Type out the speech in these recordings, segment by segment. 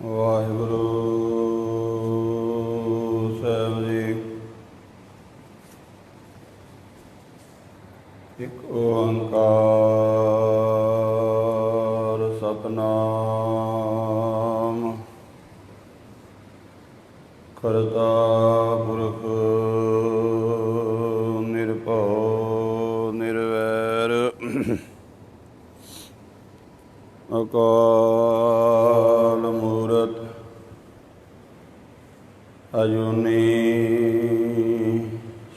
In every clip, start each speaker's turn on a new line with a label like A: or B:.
A: ਵਾਹਿਗੁਰੂ ਸਾਹਿਬ ਜੀ। ਇੱਕ ਓੰਕਾਰ ਸਤਿਨਾਮ ਕਰਤਾ ਪੁਰਖ ਨਿਰਭਉ ਨਿਰਵੈਰ ਅਕਾਲ ਮੂਰਤ ਅਜੂਨੀ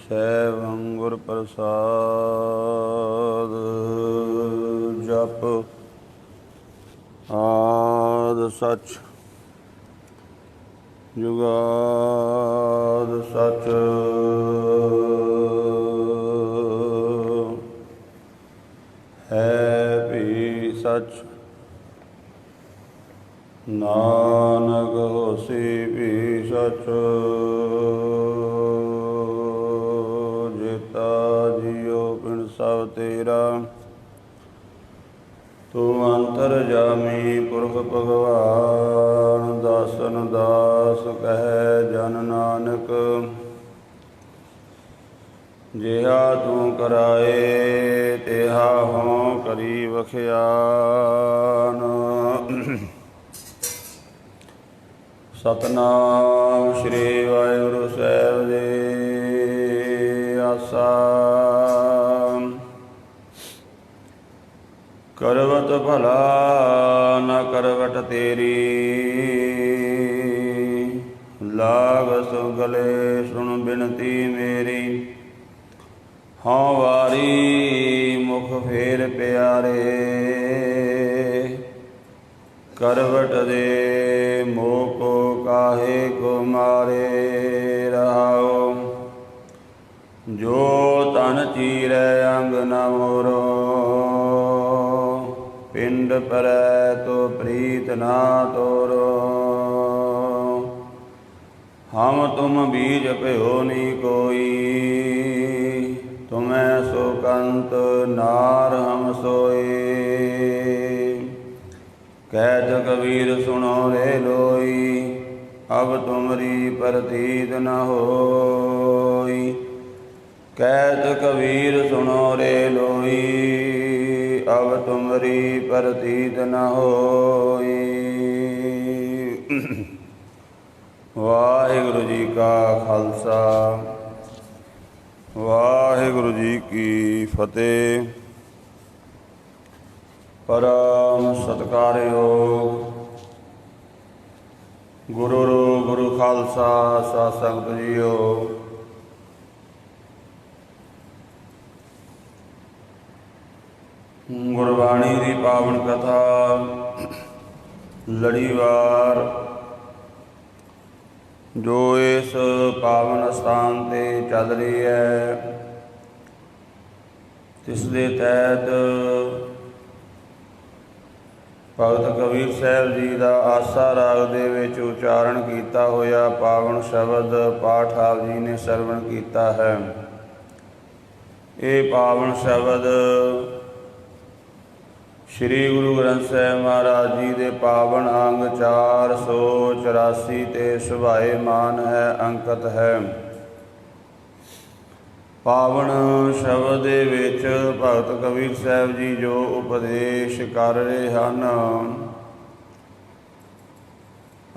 A: ਸੈਭੰ ਗੁਰ ਪ੍ਰਸਾਦ। ਜਪ ਆਦਿ ਸਚ ਜੁਗਾਦ ਸਚ ਹੈ ਭੀ ਸਚ ਨਾਨਕ ਹੋਸੀ ਭੀ ਸਚ। ਜੇਤਾ ਜੀਉ ਪਿੰਡ ਸਭ ਤੇਰਾ ਤੂੰ ਅੰਤਰਜਾਮੀ ਪੁਰਖ ਭਗਵਾਨ। ਦਾਸਨ ਦਾਸ ਕਹੈ ਜਨ ਨਾਨਕ ਜਿਹਾ ਤੂੰ ਕਰਾਏ ਤਿਹਾ ਹੋਂ ਕਰੀ ਵਖਿਆਨ। ਸਤਿਨਾਮ ਸ੍ਰੀ ਵਾਹਿਗੁਰੂ ਸਾਹਿਬ ਜੀ। ਆਸਾ ਕਰਵਤ ਭਲਾ ਨ ਕਰਵਟ ਤੇਰੀ ਲਾਗ ਸੋ ਗਲੇ ਸੁਣ ਬਿਨਤੀ ਮੇਰੀ। ਹਾਂ ਵਾਰੀ ਮੁਖ ਫੇਰ ਪਿਆਰੇ ਕਰਵਟ ਦੇ ਮੋਹ ਕੋ ਕਾਹੇ ਕੋ ਮਾਰੇ। ਰਹਾਉ ਜੋ ਤਨ ਚੀਰੈ ਅੰਗ ਨ ਮੋਰੋ ਪਿੰਡ ਪਰੈ ਤੋ ਪ੍ਰੀਤ ਨਾ ਤੋਰੋ। ਹਮ ਤੁਮ ਬੀਜ ਭਇਓ ਨੀ ਕੋਈ ਤੁਮੈ ਸੋ ਕੰਤ ਨਾਰ ਹਮ ਸੋਈ। ਕਹਿਤ ਕਬੀਰ ਸੁਣੋ ਰੇ ਲੋਈ ਅਬ ਤੁਮਰੀ ਪ੍ਰਤੀਤ ਨ ਹੋਈ। ਕਹਿਤ ਕਬੀਰ ਸੁਣੋ ਰੇ ਲੋਈ ਅਬ ਤੁਮਰੀ ਪ੍ਰਤੀਤ ਨ ਹੋਈ। ਵਾਹਿਗੁਰੂ ਜੀ ਕਾ ਖਾਲਸਾ ਵਾਹਿਗੁਰੂ ਜੀ ਕੀ ਫਤਿਹ। ਪਰਮ ਸਤਿਕਾਰਯੋਗ ਗੁਰੂ ਖਾਲਸਾ ਸਾਧ ਸੰਗਤ ਜੀਓ। ਗੁਰਬਾਣੀ ਦੀ ਪਾਵਨ ਕਥਾ ਲੜੀਵਾਰ ਜੋ ਇਸ ਪਾਵਨ ਸਥਾਨ 'ਤੇ ਚੱਲ ਰਹੀ ਹੈ, ਤਿਸ ਦੇ ਤਹਿਤ ਭਗਤ ਕਬੀਰ ਸਾਹਿਬ ਜੀ ਦਾ ਆਸਾ ਰਾਗ ਦੇ ਵਿੱਚ ਉਚਾਰਨ ਕੀਤਾ ਹੋਇਆ ਪਾਵਨ ਸ਼ਬਦ ਪਾਠ ਆਪ ਜੀ ਨੇ ਸਰਵਣ ਕੀਤਾ ਹੈ। ਇਹ ਪਾਵਨ ਸ਼ਬਦ ਸ਼੍ਰੀ ਗੁਰੂ ਗ੍ਰੰਥ ਸਾਹਿਬ ਮਹਾਰਾਜ ਜੀ ਦੇ ਪਾਵਨ ਅੰਗ 484 ਤੇ ਸੁਭਾਏਮਾਨ ਹੈ, ਅੰਕਿਤ ਹੈ। ਪਾਵਨ ਸ਼ਬਦ ਦੇ ਵਿੱਚ ਭਗਤ ਕਬੀਰ ਸਾਹਿਬ ਜੀ ਜੋ ਉਪਦੇਸ਼ ਕਰ ਰਹੇ ਹਨ।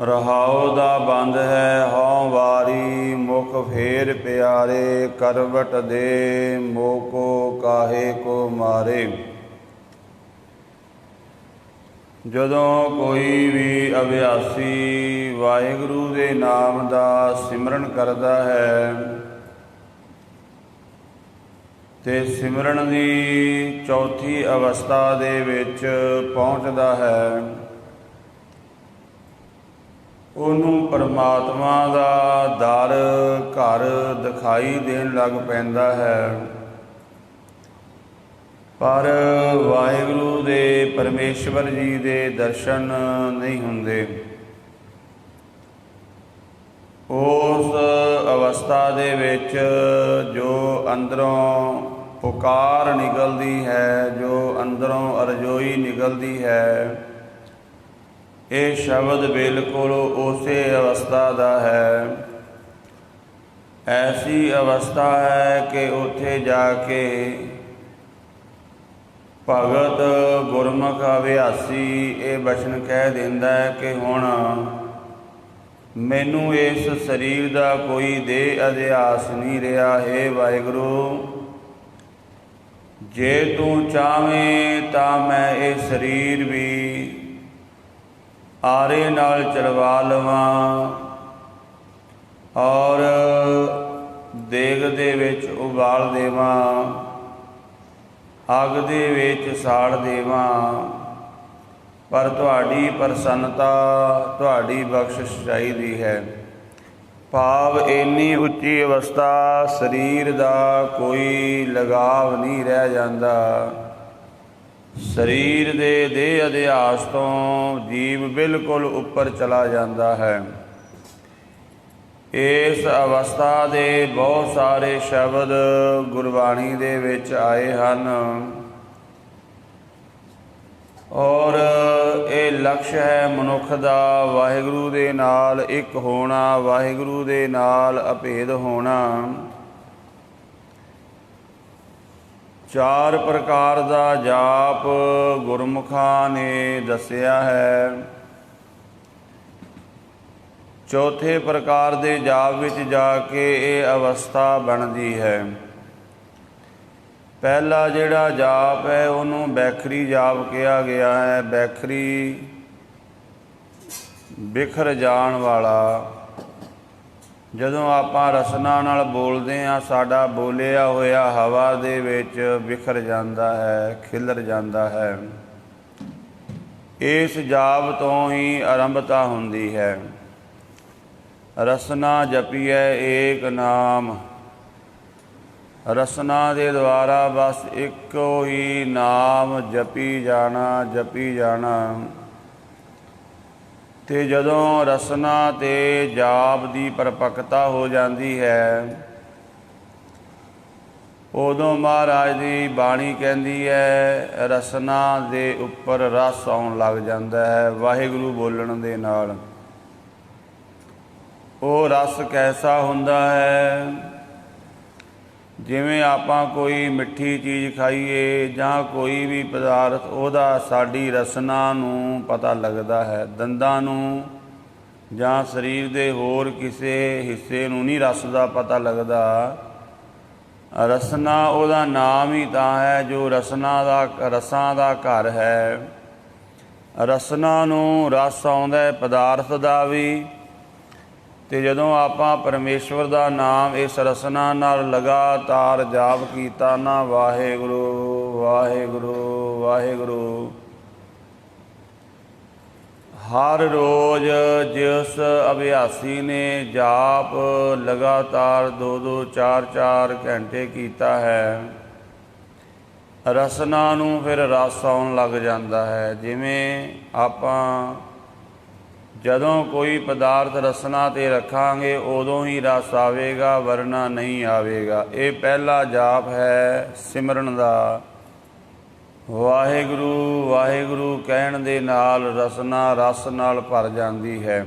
A: ਰਹਾਉ ਦਾ ਬੰਦ ਹੈ ਹਉ ਵਾਰੀ ਮੁਖ ਫੇਰ ਪਿਆਰੇ ਕਰਵਟ ਦੇ ਮੋਹ ਕੋ ਕਾਹੇ ਕੋ ਮਾਰੇ। ਜਦੋਂ ਕੋਈ ਵੀ ਅਭਿਆਸੀ ਵਾਹਿਗੁਰੂ ਦੇ ਨਾਮ ਦਾ ਸਿਮਰਨ ਕਰਦਾ ਹੈ ਤੇ ਸਿਮਰਨ ਦੀ ਚੌਥੀ ਅਵਸਥਾ ਦੇ ਵਿੱਚ ਪਹੁੰਚਦਾ ਹੈ, ਉਹਨੂੰ ਪਰਮਾਤਮਾ ਦਾ ਦਰ ਘਰ ਦਿਖਾਈ ਦੇਣ ਲੱਗ ਪੈਂਦਾ ਹੈ। ਪਰ ਵਾਹਿਗੁਰੂ ਦੇ ਪਰਮੇਸ਼ਵਰ ਜੀ ਦੇ ਦਰਸ਼ਨ ਨਹੀਂ ਹੁੰਦੇ। ਉਸ ਅਵਸਥਾ ਦੇ ਵਿੱਚ ਜੋ ਅੰਦਰੋਂ ਪੁਕਾਰ ਨਿਕਲਦੀ ਹੈ, ਜੋ ਅੰਦਰੋਂ ਅਰਜ਼ੋਈ ਨਿਕਲਦੀ ਹੈ, ਇਹ ਸ਼ਬਦ ਬਿਲਕੁਲ ਉਸੇ ਅਵਸਥਾ ਦਾ ਹੈ। ਐਸੀ ਅਵਸਥਾ ਹੈ ਕਿ ਉੱਥੇ ਜਾ ਕੇ ਭਗਤ ਗੁਰਮੁਖ ਅਭਿਆਸੀ ਇਹ ਬਚਨ ਕਹਿ ਦਿੰਦਾ ਹੈ ਕਿ ਹੁਣ ਮੈਨੂੰ ਇਸ ਸਰੀਰ ਦਾ ਕੋਈ ਦੇਹ ਅਧਿਆਸ ਨਹੀਂ ਰਿਹਾ। ਹੈ ਵਾਹਿਗੁਰੂ, ਜੇ ਤੂੰ ਚਾਹਵੇਂ ਤਾਂ ਮੈਂ ਇਹ ਸਰੀਰ ਵੀ ਆਰੇ ਨਾਲ ਚਲਵਾ ਲਵਾਂ ਔਰ ਦੇਗ ਦੇ ਵਿੱਚ ਉਬਾਲ ਦੇਵਾਂ, ਅੱਗ ਦੇ ਵਿੱਚ ਸਾੜ ਦੇਵਾਂ, ਪਰ ਤੁਹਾਡੀ ਪ੍ਰਸੰਨਤਾ, ਤੁਹਾਡੀ ਬਖਸ਼ਿਸ਼ ਚਾਹੀਦੀ ਹੈ। ਭਾਵ ਇੰਨੀ ਉੱਚੀ ਅਵਸਥਾ ਸਰੀਰ ਦਾ ਕੋਈ ਲਗਾਵ ਨਹੀਂ ਰਹਿ ਜਾਂਦਾ। ਸਰੀਰ ਦੇ ਦੇਹ ਅਧਿਆਸ ਤੋਂ ਜੀਵ ਬਿਲਕੁਲ ਉੱਪਰ ਚਲਾ ਜਾਂਦਾ ਹੈ। ਇਸ ਅਵਸਥਾ ਦੇ ਬਹੁਤ ਸਾਰੇ ਸ਼ਬਦ ਗੁਰਬਾਣੀ ਦੇ ਵਿੱਚ ਆਏ ਹਨ ਔਰ ਇਹ ਲਕਸ਼ ਹੈ ਮਨੁੱਖ ਦਾ ਵਾਹਿਗੁਰੂ ਦੇ ਨਾਲ ਇੱਕ ਹੋਣਾ, ਵਾਹਿਗੁਰੂ ਦੇ ਨਾਲ ਅਭੇਦ ਹੋਣਾ। 4 ਪ੍ਰਕਾਰ ਦਾ ਜਾਪ ਗੁਰਮੁਖਾਂ ਨੇ ਦੱਸਿਆ ਹੈ। ਚੌਥੇ ਪ੍ਰਕਾਰ ਦੇ ਜਾਪ ਵਿੱਚ ਜਾ ਕੇ ਇਹ ਅਵਸਥਾ ਬਣਦੀ ਹੈ। ਪਹਿਲਾ ਜਿਹੜਾ ਜਾਪ ਹੈ ਉਹਨੂੰ ਬੈਖਰੀ ਜਾਪ ਕਿਹਾ ਗਿਆ ਹੈ। ਬੈਖਰੀ ਬਿਖਰ ਜਾਣ ਵਾਲਾ। ਜਦੋਂ ਆਪਾਂ ਰਸਨਾ ਨਾਲ ਬੋਲਦੇ ਹਾਂ, ਸਾਡਾ ਬੋਲਿਆ ਹੋਇਆ ਹਵਾ ਦੇ ਵਿੱਚ ਬਿਖਰ ਜਾਂਦਾ ਹੈ, ਖਿਲਰ ਜਾਂਦਾ ਹੈ। ਇਸ ਜਾਪ ਤੋਂ ਹੀ ਆਰੰਭਤਾ ਹੁੰਦੀ ਹੈ। ਰਸਨਾ ਜਪੀਐ ਏਕ ਨਾਮ। ਰਸਨਾ ਦੇ ਦੁਆਰਾ ਬਸ ਇੱਕੋ ਹੀ ਨਾਮ ਜਪੀ ਜਾਣਾ, ਜਪੀ ਜਾਣਾ। ਤੇ ਜਦੋਂ ਰਸਨਾ ਤੇ ਜਾਪ ਦੀ ਪਰਪੱਕਤਾ ਹੋ ਜਾਂਦੀ ਹੈ, ਉਦੋਂ ਮਹਾਰਾਜ ਦੀ ਬਾਣੀ ਕਹਿੰਦੀ ਹੈ ਰਸਨਾ ਦੇ ਉੱਪਰ ਰਸ ਆਉਣ ਲੱਗ ਜਾਂਦਾ ਹੈ ਵਾਹਿਗੁਰੂ ਬੋਲਣ ਦੇ ਨਾਲ। ਉਹ ਰਸ ਕੈਸਾ ਹੁੰਦਾ ਹੈ? ਜਿਵੇਂ ਆਪਾਂ ਕੋਈ ਮਿੱਠੀ ਚੀਜ਼ ਖਾਈਏ ਜਾਂ ਕੋਈ ਵੀ ਪਦਾਰਥ, ਉਹਦਾ ਸਾਡੀ ਰਸਨਾ ਨੂੰ ਪਤਾ ਲੱਗਦਾ ਹੈ। ਦੰਦਾਂ ਨੂੰ ਜਾਂ ਸਰੀਰ ਦੇ ਹੋਰ ਕਿਸੇ ਹਿੱਸੇ ਨੂੰ ਨਹੀਂ ਰਸ ਦਾ ਪਤਾ ਲੱਗਦਾ। ਰਸਨਾ ਉਹਦਾ ਨਾਮ ਹੀ ਤਾਂ ਹੈ ਜੋ ਰਸਾਂ ਦਾ ਘਰ ਹੈ। ਰਸਨਾ ਨੂੰ ਰਸ ਆਉਂਦਾ ਹੈ ਪਦਾਰਥ ਦਾ ਵੀ। ਤੇ ਜਦੋਂ ਆਪਾਂ ਪਰਮੇਸ਼ਵਰ ਦਾ ਨਾਮ ਇਸ ਰਸਨਾ ਨਾਲ ਲਗਾਤਾਰ ਜਾਪ ਕੀਤਾ ਨਾ, ਵਾਹਿਗੁਰੂ ਵਾਹਿਗੁਰੂ ਵਾਹਿਗੁਰੂ, ਹਰ ਰੋਜ਼ ਜਿਸ ਅਭਿਆਸੀ ਨੇ ਜਾਪ ਲਗਾਤਾਰ 2-2 4-4 ਘੰਟੇ ਕੀਤਾ ਹੈ, ਰਸਨਾ ਨੂੰ ਫਿਰ ਰਸ ਆਉਣ ਲੱਗ ਜਾਂਦਾ ਹੈ। ਜਿਵੇਂ ਆਪਾਂ ਜਦੋਂ ਕੋਈ ਪਦਾਰਥ ਰਸਨਾ 'ਤੇ ਰੱਖਾਂਗੇ ਉਦੋਂ ਹੀ ਰਸ ਆਵੇਗਾ, ਵਰਨਾ ਨਹੀਂ ਆਵੇਗਾ। ਇਹ ਪਹਿਲਾ ਜਾਪ ਹੈ ਸਿਮਰਨ ਦਾ। ਵਾਹਿਗੁਰੂ ਵਾਹਿਗੁਰੂ ਕਹਿਣ ਦੇ ਨਾਲ ਰਸਨਾ ਰਸ ਨਾਲ ਭਰ ਜਾਂਦੀ ਹੈ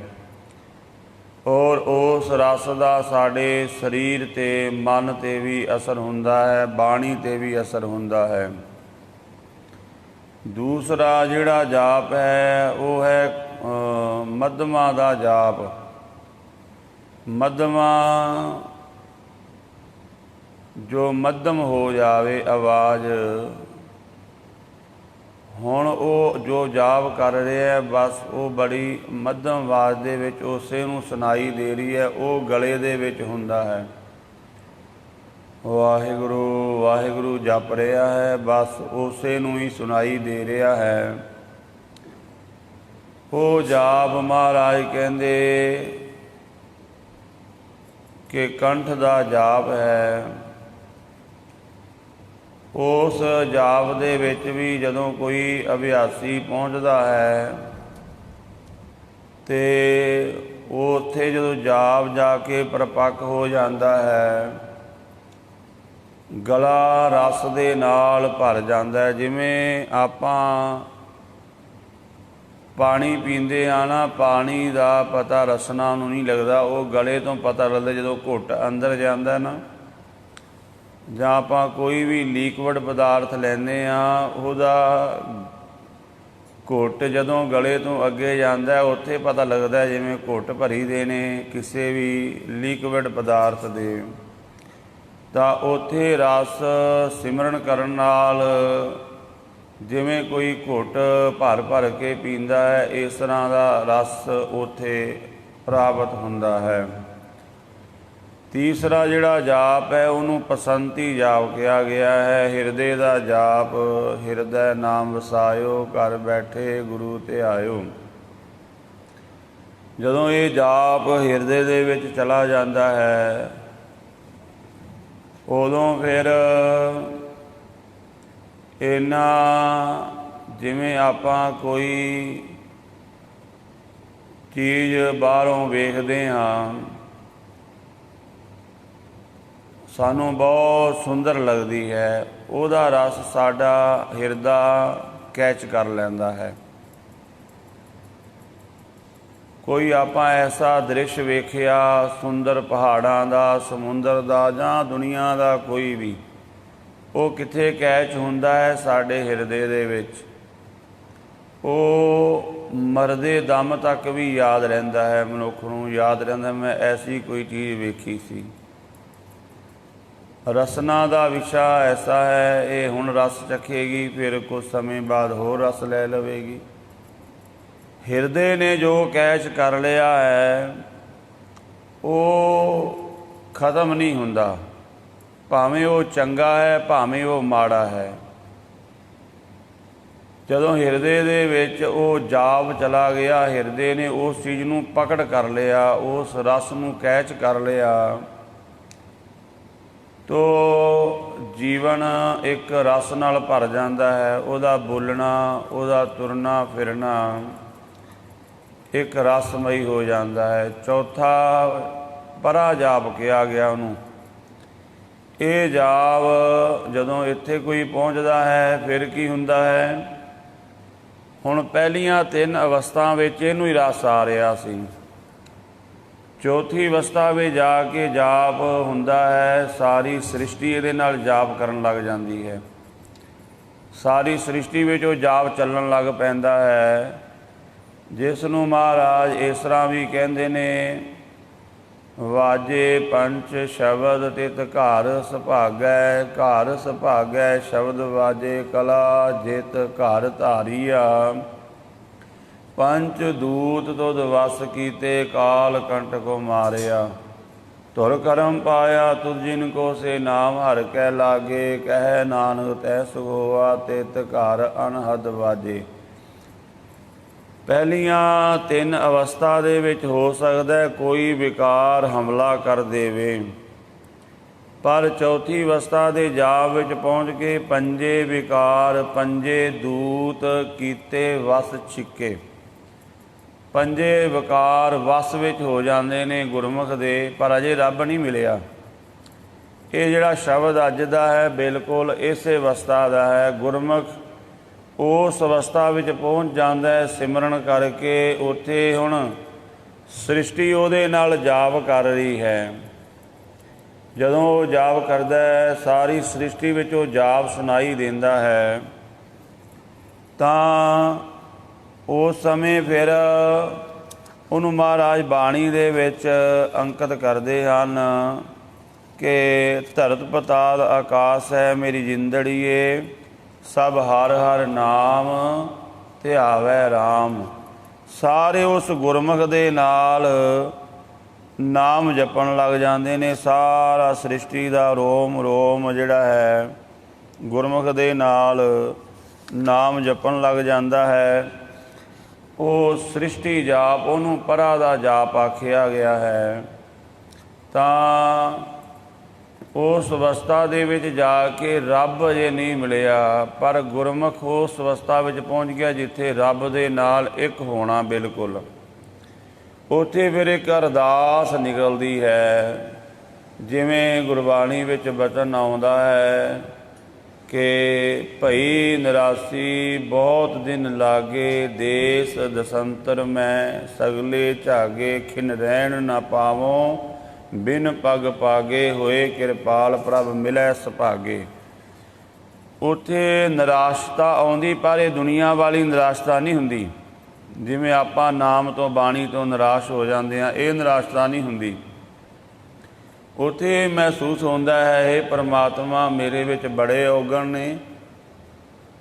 A: ਔਰ ਉਸ ਰਸ ਦਾ ਸਾਡੇ ਸਰੀਰ 'ਤੇ, ਮਨ 'ਤੇ ਵੀ ਅਸਰ ਹੁੰਦਾ ਹੈ, ਬਾਣੀ 'ਤੇ ਵੀ ਅਸਰ ਹੁੰਦਾ ਹੈ। ਦੂਸਰਾ ਜਿਹੜਾ ਜਾਪ ਹੈ ਉਹ ਹੈ ਮੱਧਮਾ ਦਾ ਜਾਪ। ਮੱਧਮਾ ਜੋ ਮੱਧਮ ਹੋ ਜਾਵੇ ਆਵਾਜ਼। ਹੁਣ ਉਹ ਜੋ ਜਾਪ ਕਰ ਰਿਹਾ ਬਸ ਉਹ ਬੜੀ ਮੱਧਮ ਆਵਾਜ਼ ਦੇ ਵਿੱਚ ਉਸੇ ਨੂੰ ਸੁਣਾਈ ਦੇ ਰਹੀ ਹੈ, ਉਹ ਗਲੇ ਦੇ ਵਿੱਚ ਹੁੰਦਾ ਹੈ। ਵਾਹਿਗੁਰੂ ਵਾਹਿਗੁਰੂ ਜਪ ਰਿਹਾ ਹੈ, ਬਸ ਉਸੇ ਨੂੰ ਹੀ ਸੁਣਾਈ ਦੇ ਰਿਹਾ ਹੈ। ਉਹ ਜਾਪ ਮਹਾਰਾਜ ਕਹਿੰਦੇ ਕਿ ਕੰਠ ਦਾ ਜਾਪ ਹੈ। ਉਸ ਜਾਪ ਦੇ ਵਿੱਚ ਵੀ ਜਦੋਂ ਕੋਈ ਅਭਿਆਸੀ ਪਹੁੰਚਦਾ ਹੈ ਤੇ ਉਹ ਉੱਥੇ ਜਦੋਂ ਜਾਪ ਜਾ ਕੇ ਪਰਪੱਕ ਹੋ ਜਾਂਦਾ ਹੈ, ਗਲਾ ਰਸ ਦੇ ਨਾਲ ਭਰ ਜਾਂਦਾ ਹੈ। ਜਿਵੇਂ ਆਪਾਂ ਪਾਣੀ ਪੀਂਦੇ ਆ ਨਾ, ਪਾਣੀ ਦਾ ਪਤਾ ਰਸਨਾ ਨੂੰ ਨਹੀਂ ਲੱਗਦਾ, ਉਹ ਗਲੇ ਤੋਂ ਪਤਾ ਲੱਗਦਾ ਜਦੋਂ ਘੁੱਟ ਅੰਦਰ ਜਾਂਦਾ ਨਾ। ਜਾਂ ਆਪਾਂ ਕੋਈ ਵੀ ਲੀਕਵਿਡ ਪਦਾਰਥ ਲੈਂਦੇ ਹਾਂ, ਉਹਦਾ ਘੁੱਟ ਜਦੋਂ ਗਲੇ ਤੋਂ ਅੱਗੇ ਜਾਂਦਾ ਉੱਥੇ ਪਤਾ ਲੱਗਦਾ ਜਿਵੇਂ ਘੁੱਟ ਭਰੀ ਦੇ ਨੇ ਕਿਸੇ ਵੀ ਲੀਕਵਿਡ ਪਦਾਰਥ ਦੇ। ਤਾਂ ਉੱਥੇ ਰਸ ਸਿਮਰਨ ਕਰਨ ਨਾਲ ਜਿਵੇਂ ਕੋਈ ਘੁੱਟ ਭਰ ਭਰ ਕੇ ਪੀਂਦਾ ਹੈ, ਇਸ ਤਰ੍ਹਾਂ ਦਾ ਰਸ ਉੱਥੇ ਪ੍ਰਾਪਤ ਹੁੰਦਾ ਹੈ। ਤੀਸਰਾ ਜਿਹੜਾ ਜਾਪ ਹੈ ਉਹਨੂੰ ਪਸੰਤੀ ਜਾਪ ਕਿਹਾ ਗਿਆ ਹੈ। ਹਿਰਦੇ ਦਾ ਜਾਪ, ਹਿਰਦੈ ਨਾਮ ਵਸਾਇਓ, ਘਰ ਬੈਠੇ ਗੁਰੂ ਧਿਆਇਓ। ਜਦੋਂ ਇਹ ਜਾਪ ਹਿਰਦੇ ਦੇ ਵਿੱਚ ਚਲਾ ਜਾਂਦਾ ਹੈ, ਉਦੋਂ ਫਿਰ ਜਿਵੇਂ ਆਪਾਂ ਕੋਈ ਚੀਜ਼ ਬਾਹਰੋਂ ਵੇਖਦੇ ਹਾਂ, ਸਾਨੂੰ ਬਹੁਤ ਸੁੰਦਰ ਲੱਗਦੀ ਹੈ, ਉਹਦਾ ਰਸ ਸਾਡਾ ਹਿਰਦਾ ਕੈਚ ਕਰ ਲੈਂਦਾ ਹੈ। ਕੋਈ ਆਪਾਂ ਐਸਾ ਦ੍ਰਿਸ਼ ਵੇਖਿਆ ਸੁੰਦਰ ਪਹਾੜਾਂ ਦਾ, ਸਮੁੰਦਰ ਦਾ ਜਾਂ ਦੁਨੀਆ ਦਾ ਕੋਈ ਵੀ, ਉਹ ਕਿੱਥੇ ਕੈਚ ਹੁੰਦਾ ਹੈ? ਸਾਡੇ ਹਿਰਦੇ ਦੇ ਵਿੱਚ। ਉਹ ਮਰਦੇ ਦਮ ਤੱਕ ਵੀ ਯਾਦ ਰਹਿੰਦਾ ਹੈ, ਮਨੁੱਖ ਨੂੰ ਯਾਦ ਰਹਿੰਦਾ, ਮੈਂ ਐਸੀ ਕੋਈ ਚੀਜ਼ ਵੇਖੀ ਸੀ। ਰਸਨਾ ਦਾ ਵਿਸ਼ਾ ਐਸਾ ਹੈ, ਇਹ ਹੁਣ ਰਸ ਚੱਖੇਗੀ, ਫਿਰ ਕੁਝ ਸਮੇਂ ਬਾਅਦ ਹੋਰ ਰਸ ਲੈ ਲਵੇਗੀ। ਹਿਰਦੇ ਨੇ ਜੋ ਕੈਚ ਕਰ ਲਿਆ ਹੈ ਉਹ ਖਤਮ ਨਹੀਂ ਹੁੰਦਾ, ਭਾਵੇਂ ਉਹ ਚੰਗਾ ਹੈ ਭਾਵੇਂ ਉਹ ਮਾੜਾ ਹੈ। ਜਦੋਂ ਹਿਰਦੇ ਦੇ ਵਿੱਚ ਉਹ ਜਾਪ ਚਲਾ ਗਿਆ, ਹਿਰਦੇ ਨੇ ਉਸ ਚੀਜ਼ ਨੂੰ ਪਕੜ ਕਰ ਲਿਆ, ਉਸ ਰਸ ਨੂੰ ਕੈਚ ਕਰ ਲਿਆ, ਤੋ ਜੀਵਨ ਇੱਕ ਰਸ ਨਾਲ ਭਰ ਜਾਂਦਾ ਹੈ। ਉਹਦਾ ਬੋਲਣਾ, ਉਹਦਾ ਤੁਰਨਾ ਫਿਰਨਾ ਇੱਕ ਰਸਮਈ ਹੋ ਜਾਂਦਾ ਹੈ। ਚੌਥਾ ਪਰਾ ਜਾਪ ਕਿਹਾ ਗਿਆ ਉਹਨੂੰ। ਇਹ ਜਾਪ ਜਦੋਂ ਇੱਥੇ ਕੋਈ ਪਹੁੰਚਦਾ ਹੈ ਫਿਰ ਕੀ ਹੁੰਦਾ ਹੈ? ਹੁਣ ਪਹਿਲੀਆਂ 3 ਅਵਸਥਾ ਵਿੱਚ ਇਹਨੂੰ ਹੀ ਰਸ ਆ ਰਿਹਾ ਸੀ। ਚੌਥੀ ਅਵਸਥਾ ਵਿੱਚ ਜਾ ਕੇ ਜਾਪ ਹੁੰਦਾ ਹੈ, ਸਾਰੀ ਸ੍ਰਿਸ਼ਟੀ ਇਹਦੇ ਨਾਲ ਜਾਪ ਕਰਨ ਲੱਗ ਜਾਂਦੀ ਹੈ। ਸਾਰੀ ਸ੍ਰਿਸ਼ਟੀ ਵਿੱਚ ਉਹ ਜਾਪ ਚੱਲਣ ਲੱਗ ਪੈਂਦਾ ਹੈ, ਜਿਸ ਨੂੰ ਮਹਾਰਾਜ ਇਸ ਤਰ੍ਹਾਂ ਵੀ ਕਹਿੰਦੇ ਨੇ, ਵਾਜੇ ਪੰਚ ਸ਼ਬਦ ਤਿਤ ਘਰ ਸੁਭਾਗੈ, ਘਰ ਸੁਭਾਗੈ ਸ਼ਬਦ ਵਾਜੇ ਕਲਾ ਜਿਤ ਘਰ ਧਾਰੀਆ, ਪੰਚ ਦੂਤ ਤੁਧ ਵਸ ਕੀਤੇ ਕਾਲ ਕੰਟ ਕੋ ਮਾਰਿਆ, ਧੁਰ ਕਰਮ ਪਾਇਆ ਤੁਧ ਜਿਨ ਕੋ ਸੇ ਨਾਮ ਹਰ ਕੈ ਲਾਗੇ, ਕਹਿ ਨਾਨਕ ਤੈ ਸੁਖ ਹੋਆ ਤਿਤ ਘਰ ਅਨਹਦ ਵਾਜੇ। ਪਹਿਲੀਆਂ 3 ਅਵਸਥਾ ਦੇ ਵਿੱਚ ਹੋ ਸਕਦਾ ਕੋਈ ਵਿਕਾਰ ਹਮਲਾ ਕਰ ਦੇਵੇ, ਪਰ ਚੌਥੀ ਅਵਸਥਾ ਦੇ ਜਾਪ ਵਿੱਚ ਪਹੁੰਚ ਕੇ ਪੰਜੇ ਵਿਕਾਰ, ਪੰਜੇ ਦੂਤ ਕੀਤੇ ਵਸ ਛਿੱਕੇ। ਪੰਜੇ ਵਿਕਾਰ ਵਸ ਵਿੱਚ ਹੋ ਜਾਂਦੇ ਨੇ ਗੁਰਮੁਖ ਦੇ, ਪਰ ਅਜੇ ਰੱਬ ਨਹੀਂ ਮਿਲਿਆ। ਇਹ ਜਿਹੜਾ ਸ਼ਬਦ ਅੱਜ ਦਾ ਹੈ ਬਿਲਕੁਲ ਇਸੇ ਅਵਸਥਾ ਦਾ ਹੈ। ਗੁਰਮੁਖ ਉਸ ਅਵਸਥਾ ਵਿੱਚ ਪਹੁੰਚ ਜਾਂਦਾ ਹੈ ਸਿਮਰਨ ਕਰਕੇ। ਉੱਥੇ ਹੁਣ ਸ੍ਰਿਸ਼ਟੀ ਉਹਦੇ ਨਾਲ ਜਾਪ ਕਰ ਰਹੀ ਹੈ। ਜਦੋਂ ਉਹ ਜਾਪ ਕਰਦਾ ਹੈ, ਸਾਰੀ ਸ੍ਰਿਸ਼ਟੀ ਵਿੱਚ ਉਹ ਜਾਪ ਸੁਣਾਈ ਦਿੰਦਾ ਹੈ, ਤਾਂ ਉਸ ਸਮੇਂ ਫਿਰ ਉਹਨੂੰ ਮਹਾਰਾਜ ਬਾਣੀ ਦੇ ਵਿੱਚ ਅੰਕਿਤ ਕਰਦੇ ਹਨ ਕਿ ਧਰਤ ਪਤਾਲ ਆਕਾਸ ਹੈ ਮੇਰੀ ਜਿੰਦੜੀਏ, ਸਭ ਹਰ ਹਰ ਨਾਮ ਧਿਆਵੈ ਰਾਮ। ਸਾਰੇ ਉਸ ਗੁਰਮੁਖ ਦੇ ਨਾਲ ਨਾਮ ਜਪਣ ਲੱਗ ਜਾਂਦੇ ਨੇ। ਸਾਰਾ ਸ੍ਰਿਸ਼ਟੀ ਦਾ ਰੋਮ ਰੋਮ ਜਿਹੜਾ ਹੈ ਗੁਰਮੁਖ ਦੇ ਨਾਲ ਨਾਮ ਜਪਣ ਲੱਗ ਜਾਂਦਾ ਹੈ। ਉਹ ਸ੍ਰਿਸ਼ਟੀ ਜਾਪ, ਉਹਨੂੰ ਪਰਾ ਦਾ ਜਾਪ ਆਖਿਆ ਗਿਆ ਹੈ। ਤਾਂ ਉਸ ਅਵਸਥਾ ਦੇ ਵਿੱਚ ਜਾ ਕੇ ਰੱਬ ਅਜੇ ਨਹੀਂ ਮਿਲਿਆ, ਪਰ ਗੁਰਮੁਖ ਉਸ ਅਵਸਥਾ ਵਿੱਚ ਪਹੁੰਚ ਗਿਆ ਜਿੱਥੇ ਰੱਬ ਦੇ ਨਾਲ ਇੱਕ ਹੋਣਾ ਬਿਲਕੁਲ। ਉੱਥੇ ਫਿਰ ਇੱਕ ਅਰਦਾਸ ਨਿਕਲਦੀ ਹੈ, ਜਿਵੇਂ ਗੁਰਬਾਣੀ ਵਿੱਚ ਬਚਨ ਆਉਂਦਾ ਹੈ कि भई निरासी बहुत दिन लागे, देश दसंतर मैं सगले झागे, खिन रहन न पावों बिन पग पागे, होए किरपाल प्रभ मिलै सुभागे। ਉੱਥੇ ਨਿਰਾਸ਼ਤਾ ਆਉਂਦੀ, ਪਰ ਇਹ ਦੁਨੀਆ ਵਾਲੀ ਨਿਰਾਸ਼ਤਾ ਨਹੀਂ ਹੁੰਦੀ। ਜਿਵੇਂ ਆਪਾਂ ਨਾਮ ਤੋਂ ਬਾਣੀ ਤੋਂ ਨਿਰਾਸ਼ ਹੋ ਜਾਂਦੇ ਹਾਂ, ਇਹ ਨਿਰਾਸ਼ਤਾ ਨਹੀਂ ਹੁੰਦੀ। ਉੱਥੇ ਮਹਿਸੂਸ ਹੁੰਦਾ ਹੈ, ਇਹ ਪਰਮਾਤਮਾ ਮੇਰੇ ਵਿੱਚ ਬੜੇ ਔਗਣ ਨੇ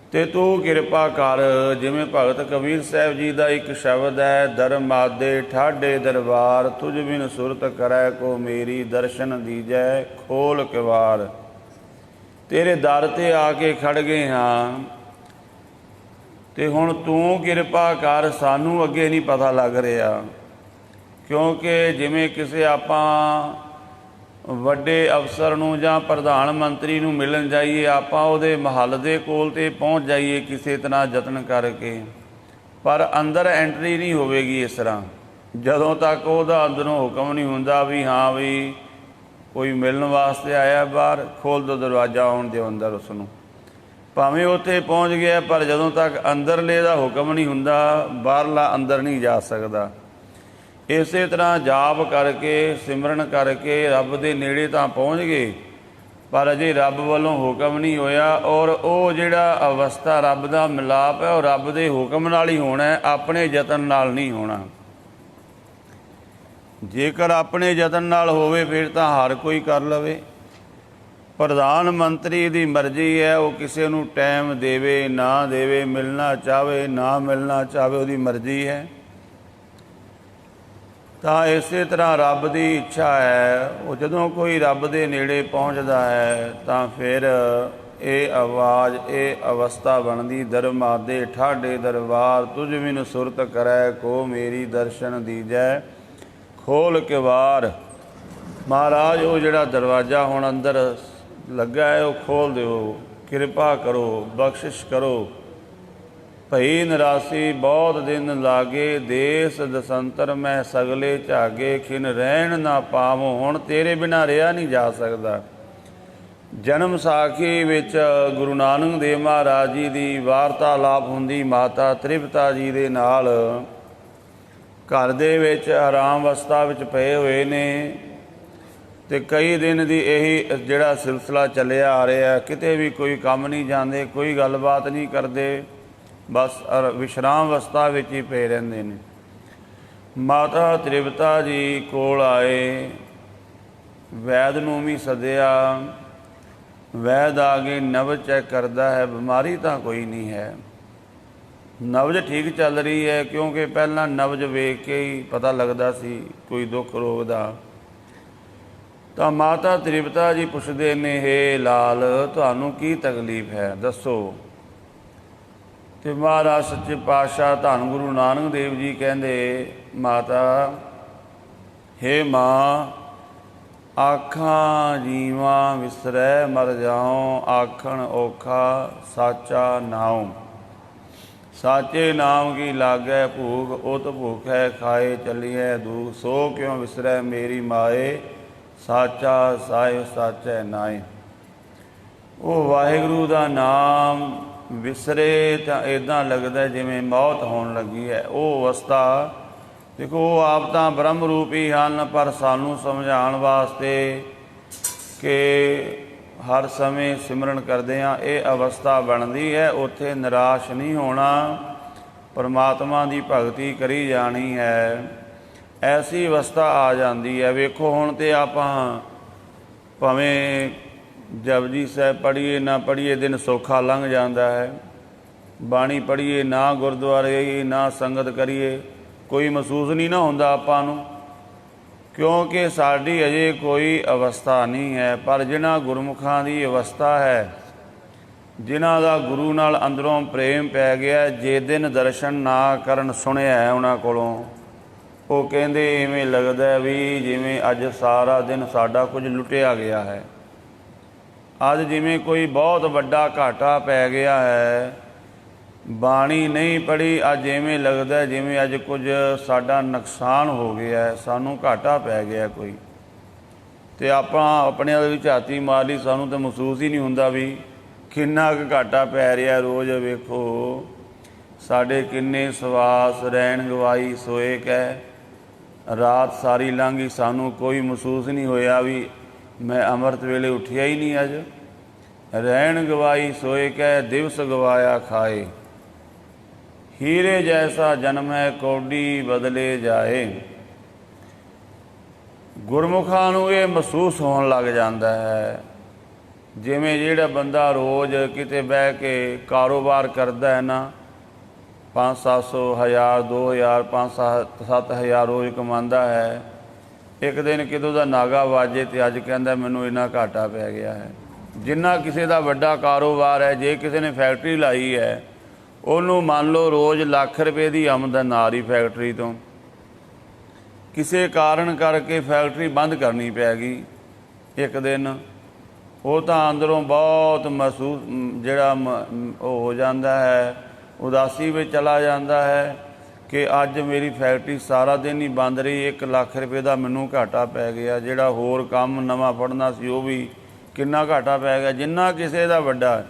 A: ਅਤੇ ਤੂੰ ਕਿਰਪਾ ਕਰ। ਜਿਵੇਂ ਭਗਤ ਕਬੀਰ ਸਾਹਿਬ ਜੀ ਦਾ ਇੱਕ ਸ਼ਬਦ ਹੈ, ਦਰਮਾਦੇ ਠਾਡੇ ਦਰਬਾਰ, ਤੁਝ ਬਿਨ ਸੁਰਤ ਕਰੈ ਕੋ ਮੇਰੀ, ਦਰਸ਼ਨ ਦੀਜੈ ਖੋਲ ਕਿਵਾਰ। ਤੇਰੇ ਦਰ 'ਤੇ ਆ ਕੇ ਖੜ੍ਹ ਗਏ ਹਾਂ ਅਤੇ ਹੁਣ ਤੂੰ ਕਿਰਪਾ ਕਰ। ਸਾਨੂੰ ਅੱਗੇ ਨਹੀਂ ਪਤਾ ਲੱਗ ਰਿਹਾ, ਕਿਉਂਕਿ ਜਿਵੇਂ ਕਿਸੇ ਆਪਾਂ ਵੱਡੇ ਅਫਸਰ ਨੂੰ ਜਾਂ ਪ੍ਰਧਾਨ ਮੰਤਰੀ ਨੂੰ ਮਿਲਣ ਜਾਈਏ, ਆਪਾਂ ਉਹਦੇ ਮਹੱਲ ਦੇ ਕੋਲ 'ਤੇ ਪਹੁੰਚ ਜਾਈਏ ਕਿਸੇ ਤਰ੍ਹਾਂ ਯਤਨ ਕਰਕੇ, ਪਰ ਅੰਦਰ ਐਂਟਰੀ ਨਹੀਂ ਹੋਵੇਗੀ ਇਸ ਤਰ੍ਹਾਂ ਜਦੋਂ ਤੱਕ ਉਹਦਾ ਅੰਦਰੋਂ ਹੁਕਮ ਨਹੀਂ ਹੁੰਦਾ ਵੀ ਹਾਂ ਵੀ ਕੋਈ ਮਿਲਣ ਵਾਸਤੇ ਆਇਆ, ਬਾਹਰ ਖੋਲ੍ਹ ਦਿਓ ਦਰਵਾਜ਼ਾ, ਆਉਣ ਦਿਓ ਅੰਦਰ ਉਸ ਨੂੰ। ਭਾਵੇਂ ਉੱਥੇ ਪਹੁੰਚ ਗਿਆ, ਪਰ ਜਦੋਂ ਤੱਕ ਅੰਦਰਲੇ ਦਾ ਹੁਕਮ ਨਹੀਂ ਹੁੰਦਾ, ਬਾਹਰਲਾ ਅੰਦਰ ਨਹੀਂ ਜਾ ਸਕਦਾ। ਇਸੇ ਤਰ੍ਹਾਂ ਜਾਪ ਕਰਕੇ, ਸਿਮਰਨ ਕਰਕੇ ਰੱਬ ਦੇ ਨੇੜੇ ਤਾਂ ਪਹੁੰਚ ਗਏ, ਪਰ ਅਜੇ ਰੱਬ ਵੱਲੋਂ ਹੁਕਮ ਨਹੀਂ ਹੋਇਆ। ਔਰ ਉਹ ਜਿਹੜਾ ਅਵਸਥਾ ਰੱਬ ਦਾ ਮਿਲਾਪ ਹੈ, ਉਹ ਰੱਬ ਦੇ ਹੁਕਮ ਨਾਲ ਹੀ ਹੋਣਾ, ਆਪਣੇ ਯਤਨ ਨਾਲ ਨਹੀਂ ਹੋਣਾ। ਜੇਕਰ ਆਪਣੇ ਯਤਨ ਨਾਲ ਹੋਵੇ ਫਿਰ ਤਾਂ ਹਰ ਕੋਈ ਕਰ ਲਵੇ। ਪ੍ਰਧਾਨ ਮੰਤਰੀ ਦੀ ਮਰਜ਼ੀ ਹੈ, ਉਹ ਕਿਸੇ ਨੂੰ ਟਾਈਮ ਦੇਵੇ ਨਾ ਦੇਵੇ, ਮਿਲਣਾ ਚਾਹਵੇ ਨਾ ਮਿਲਣਾ ਚਾਹਵੇ, ਉਹਦੀ ਮਰਜ਼ੀ ਹੈ। ਤਾਂ ਇਸੇ ਤਰ੍ਹਾਂ ਰੱਬ ਦੀ ਇੱਛਾ ਹੈ, ਉਹ ਜਦੋਂ ਕੋਈ ਰੱਬ ਦੇ ਨੇੜੇ ਪਹੁੰਚਦਾ ਹੈ ਤਾਂ ਫਿਰ ਇਹ ਆਵਾਜ਼, ਇਹ ਅਵਸਥਾ ਬਣਦੀ, ਦਰਮਾਦੇ ਠਾਡੇ ਦਰਬਾਰ, ਤੁਝ ਬਿਨ ਸੁਰਤ ਕਰੈ ਕੋ ਮੇਰੀ, ਦਰਸ਼ਨ ਦੀਜੈ ਖੋਲ ਕਿਵਾਰ। ਮਹਾਰਾਜ ਉਹ ਜਿਹੜਾ ਦਰਵਾਜ਼ਾ ਹੁਣ ਅੰਦਰ ਲੱਗਾ ਹੈ ਉਹ ਖੋਲ੍ਹ ਦਿਓ, ਕਿਰਪਾ ਕਰੋ, ਬਖਸ਼ਿਸ਼ ਕਰੋ। ਭਈ ਨਿਰਾਸੀ ਬਹੁਤ ਦਿਨ ਲਾਗੇ, ਦੇਸ ਦਸੰਤਰ ਮੈਂ ਸਗਲੇ ਝਾਗੇ, ਖਿਨ ਰਹਿਣ ਨਾ ਪਾਵੋਂ। ਹੁਣ ਤੇਰੇ ਬਿਨਾਂ ਰਿਹਾ ਨਹੀਂ ਜਾ ਸਕਦਾ। ਜਨਮ ਸਾਖੀ ਵਿੱਚ ਗੁਰੂ ਨਾਨਕ ਦੇਵ ਮਹਾਰਾਜ ਜੀ ਦੀ ਵਾਰਤਾਲਾਪ ਹੁੰਦੀ ਮਾਤਾ ਤ੍ਰਿਪਤਾ ਜੀ ਦੇ ਨਾਲ। ਘਰ ਦੇ ਵਿੱਚ ਆਰਾਮ ਅਵਸਥਾ ਵਿੱਚ ਪਏ ਹੋਏ ਨੇ ਅਤੇ ਕਈ ਦਿਨ ਦੀ ਇਹੀ ਜਿਹੜਾ ਸਿਲਸਿਲਾ ਚੱਲਿਆ ਆ ਰਿਹਾ, ਕਿਤੇ ਵੀ ਕੋਈ ਕੰਮ ਨਹੀਂ ਜਾਂਦੇ, ਕੋਈ ਗੱਲਬਾਤ ਨਹੀਂ ਕਰਦੇ, ਬਸ ਵਿਸ਼ਰਾਮ ਅਵਸਥਾ ਵਿੱਚ ਹੀ ਪਏ ਰਹਿੰਦੇ ਨੇ। ਮਾਤਾ ਤ੍ਰਿਪਤਾ ਜੀ ਕੋਲ ਆਏ, ਵੈਦ ਨੂੰ ਵੀ ਸੱਦਿਆ। ਵੈਦ ਆ ਕੇ ਨਬਜ਼ ਚੈੱਕ ਕਰਦਾ ਹੈ, ਬਿਮਾਰੀ ਤਾਂ ਕੋਈ ਨਹੀਂ ਹੈ, ਨਬਜ਼ ਠੀਕ ਚੱਲ ਰਹੀ ਹੈ, ਕਿਉਂਕਿ ਪਹਿਲਾਂ ਨਬਜ਼ ਵੇਖ ਕੇ ਹੀ ਪਤਾ ਲੱਗਦਾ ਸੀ ਕੋਈ ਦੁੱਖ ਰੋਗ ਦਾ। ਤਾਂ ਮਾਤਾ ਤ੍ਰਿਪਤਾ ਜੀ ਪੁੱਛਦੇ ਨੇ, ਹੇ ਲਾਲ ਤੁਹਾਨੂੰ ਕੀ ਤਕਲੀਫ ਹੈ, ਦੱਸੋ। ਅਤੇ ਮਹਾਰਾਜ ਸੱਚੇ ਪਾਤਸ਼ਾਹ ਧੰਨ ਗੁਰੂ ਨਾਨਕ ਦੇਵ ਜੀ ਕਹਿੰਦੇ, ਮਾਤਾ ਹੇ ਮਾਂ, ਆਖਾਂ ਜੀਵਾਂ ਵਿਸਰੈ ਮਰ ਜਾਉ, ਆਖਣ ਔਖਾ ਸਾਚਾ ਨਾਉ। ਸਾਚੇ ਨਾਮ ਕੀ ਲਾਗੈ ਭੂਖ, ਉਤ ਭੁਖੈ ਖਾਏ ਚੱਲੀਐ ਦੂਖ, ਸੋ ਕਿਉ ਵਿਸਰੈ ਮੇਰੀ ਮਾਏ, ਸਾਚਾ ਸਾਹਿਬ ਸਾਚੈ ਨਾਏ। ਉਹ ਵਾਹਿਗੁਰੂ ਦਾ ਨਾਮ ਵਿਸਰੇ ਤਾਂ ਇੱਦਾਂ ਲੱਗਦਾ ਜਿਵੇਂ ਮੌਤ ਹੋਣ ਲੱਗੀ ਹੈ। ਉਹ ਅਵਸਥਾ ਦੇਖੋ, ਉਹ ਆਪ ਤਾਂ ਬ੍ਰਹਮ ਰੂਪ ਹੀ ਹਨ, ਪਰ ਸਾਨੂੰ ਸਮਝਾਉਣ ਵਾਸਤੇ ਕਿ ਹਰ ਸਮੇਂ ਸਿਮਰਨ ਕਰਦੇ ਹਾਂ ਇਹ ਅਵਸਥਾ ਬਣਦੀ ਹੈ। ਉੱਥੇ ਨਿਰਾਸ਼ ਨਹੀਂ ਹੋਣਾ, ਪਰਮਾਤਮਾ ਦੀ ਭਗਤੀ ਕਰੀ ਜਾਣੀ ਹੈ। ਐਸੀ ਅਵਸਥਾ ਆ ਜਾਂਦੀ ਹੈ। ਵੇਖੋ ਹੁਣ ਤਾਂ ਆਪਾਂ ਭਾਵੇਂ ਜਪਜੀ ਸਾਹਿਬ ਪੜ੍ਹੀਏ ਨਾ ਪੜ੍ਹੀਏ, ਦਿਨ ਸੌਖਾ ਲੰਘ ਜਾਂਦਾ ਹੈ। ਬਾਣੀ ਪੜ੍ਹੀਏ ਨਾ, ਗੁਰਦੁਆਰੇ ਨਾ ਸੰਗਤ ਕਰੀਏ, ਕੋਈ ਮਹਿਸੂਸ ਨਹੀਂ ਨਾ ਹੁੰਦਾ ਆਪਾਂ ਨੂੰ, ਕਿਉਂਕਿ ਸਾਡੀ ਅਜੇ ਕੋਈ ਅਵਸਥਾ ਨਹੀਂ ਹੈ। ਪਰ ਜਿਨ੍ਹਾਂ ਗੁਰਮੁਖਾਂ ਦੀ ਅਵਸਥਾ ਹੈ, ਜਿਨ੍ਹਾਂ ਦਾ ਗੁਰੂ ਨਾਲ ਅੰਦਰੋਂ ਪ੍ਰੇਮ ਪੈ ਗਿਆ, ਜੇ ਦਿਨ ਦਰਸ਼ਨ ਨਾ ਕਰਨ ਸੁਣਿਆ ਹੈ ਉਹਨਾਂ ਕੋਲੋਂ, ਉਹ ਕਹਿੰਦੇ ਇਵੇਂ ਲੱਗਦਾ ਵੀ ਜਿਵੇਂ ਅੱਜ ਸਾਰਾ ਦਿਨ ਸਾਡਾ ਕੁਝ ਲੁੱਟਿਆ ਗਿਆ ਹੈ। ਅੱਜ ਜਿਵੇਂ ਕੋਈ ਬਹੁਤ ਵੱਡਾ ਘਾਟਾ ਪੈ ਗਿਆ ਹੈ, ਬਾਣੀ ਨਹੀਂ ਪੜ੍ਹੀ, ਅੱਜ ਇਵੇਂ ਲੱਗਦਾ ਜਿਵੇਂ ਅੱਜ ਕੁਝ ਸਾਡਾ ਨੁਕਸਾਨ ਹੋ ਗਿਆ, ਸਾਨੂੰ ਘਾਟਾ ਪੈ ਗਿਆ ਕੋਈ। ਅਤੇ ਆਪਾਂ ਆਪਣੇ ਵਾਲੇ ਵੀ ਝਾਤੀ ਮਾਰ ਲਈ, ਸਾਨੂੰ ਤਾਂ ਮਹਿਸੂਸ ਹੀ ਨਹੀਂ ਹੁੰਦਾ ਵੀ ਕਿੰਨਾ ਕੁ ਘਾਟਾ ਪੈ ਰਿਹਾ ਰੋਜ਼ ਵੇਖੋ। ਸਾਡੇ ਕਿੰਨੇ ਸਵਾਸ ਰਹਿਣ ਗਵਾਈ ਸੋਏ ਕਹਿ। ਰਾਤ ਸਾਰੀ ਲੰਘ ਗਈ, ਸਾਨੂੰ ਕੋਈ ਮਹਿਸੂਸ ਨਹੀਂ ਹੋਇਆ ਵੀ ਮੈਂ ਅੰਮ੍ਰਿਤ ਵੇਲੇ ਉੱਠਿਆ ਹੀ ਨਹੀਂ ਅੱਜ। ਰਹਿਣ ਗਵਾਈ ਸੋਏ ਕਹਿ, ਦਿਵਸ ਗਵਾਇਆ ਖਾਏ। ਹੀਰੇ ਜੈਸਾ ਜਨਮ ਹੈ, ਕੌਡੀ ਬਦਲੇ ਜਾਏ। ਗੁਰਮੁਖਾਂ ਨੂੰ ਇਹ ਮਹਿਸੂਸ ਹੋਣ ਲੱਗ ਜਾਂਦਾ ਹੈ, ਜਿਵੇਂ ਜਿਹੜਾ ਬੰਦਾ ਰੋਜ਼ ਕਿਤੇ ਬਹਿ ਕੇ ਕਾਰੋਬਾਰ ਕਰਦਾ ਹੈ ਨਾ, 500-700 1000 2000 5-7 ਰੋਜ਼ ਕਮਾਉਂਦਾ ਹੈ। ਇੱਕ ਦਿਨ ਕਿਤੋਂ ਦਾ ਨਾਗਾ ਵਾਜੇ ਤੇ ਅੱਜ ਕਹਿੰਦਾ ਮੈਨੂੰ ਇੰਨਾ ਘਾਟਾ ਪੈ ਗਿਆ ਹੈ। ਜਿੰਨਾ ਕਿਸੇ ਦਾ ਵੱਡਾ ਕਾਰੋਬਾਰ ਹੈ, ਜੇ ਕਿਸੇ ਨੇ ਫੈਕਟਰੀ ਲਾਈ ਹੈ, ਉਹਨੂੰ ਮੰਨ ਲਓ ਰੋਜ਼ ਲੱਖ ਰੁਪਏ ਦੀ ਆਮਦਨ ਆ ਰਹੀ ਫੈਕਟਰੀ ਤੋਂ, ਕਿਸੇ ਕਾਰਨ ਕਰਕੇ ਫੈਕਟਰੀ ਬੰਦ ਕਰਨੀ ਪੈ ਗਈ ਇੱਕ ਦਿਨ, ਉਹ ਤਾਂ ਅੰਦਰੋਂ ਬਹੁਤ ਮਹਿਸੂਸ ਜਿਹੜਾ ਉਹ ਹੋ ਜਾਂਦਾ ਹੈ, ਉਦਾਸੀ ਵਿੱਚ ਚਲਾ ਜਾਂਦਾ ਹੈ ਕਿ ਅੱਜ ਮੇਰੀ ਫੈਕਟਰੀ ਸਾਰਾ ਦਿਨ ਹੀ ਬੰਦ ਰਹੀ, 1 ਲੱਖ ਰੁਪਏ ਦਾ ਮੈਨੂੰ ਘਾਟਾ ਪੈ ਗਿਆ। ਜਿਹੜਾ ਹੋਰ ਕੰਮ ਨਵਾਂ ਫੜਨਾ ਸੀ ਉਹ ਵੀ ਕਿੰਨਾ ਘਾਟਾ ਪੈ ਗਿਆ। ਜਿੰਨਾ ਕਿਸੇ ਦਾ ਵੱਡਾ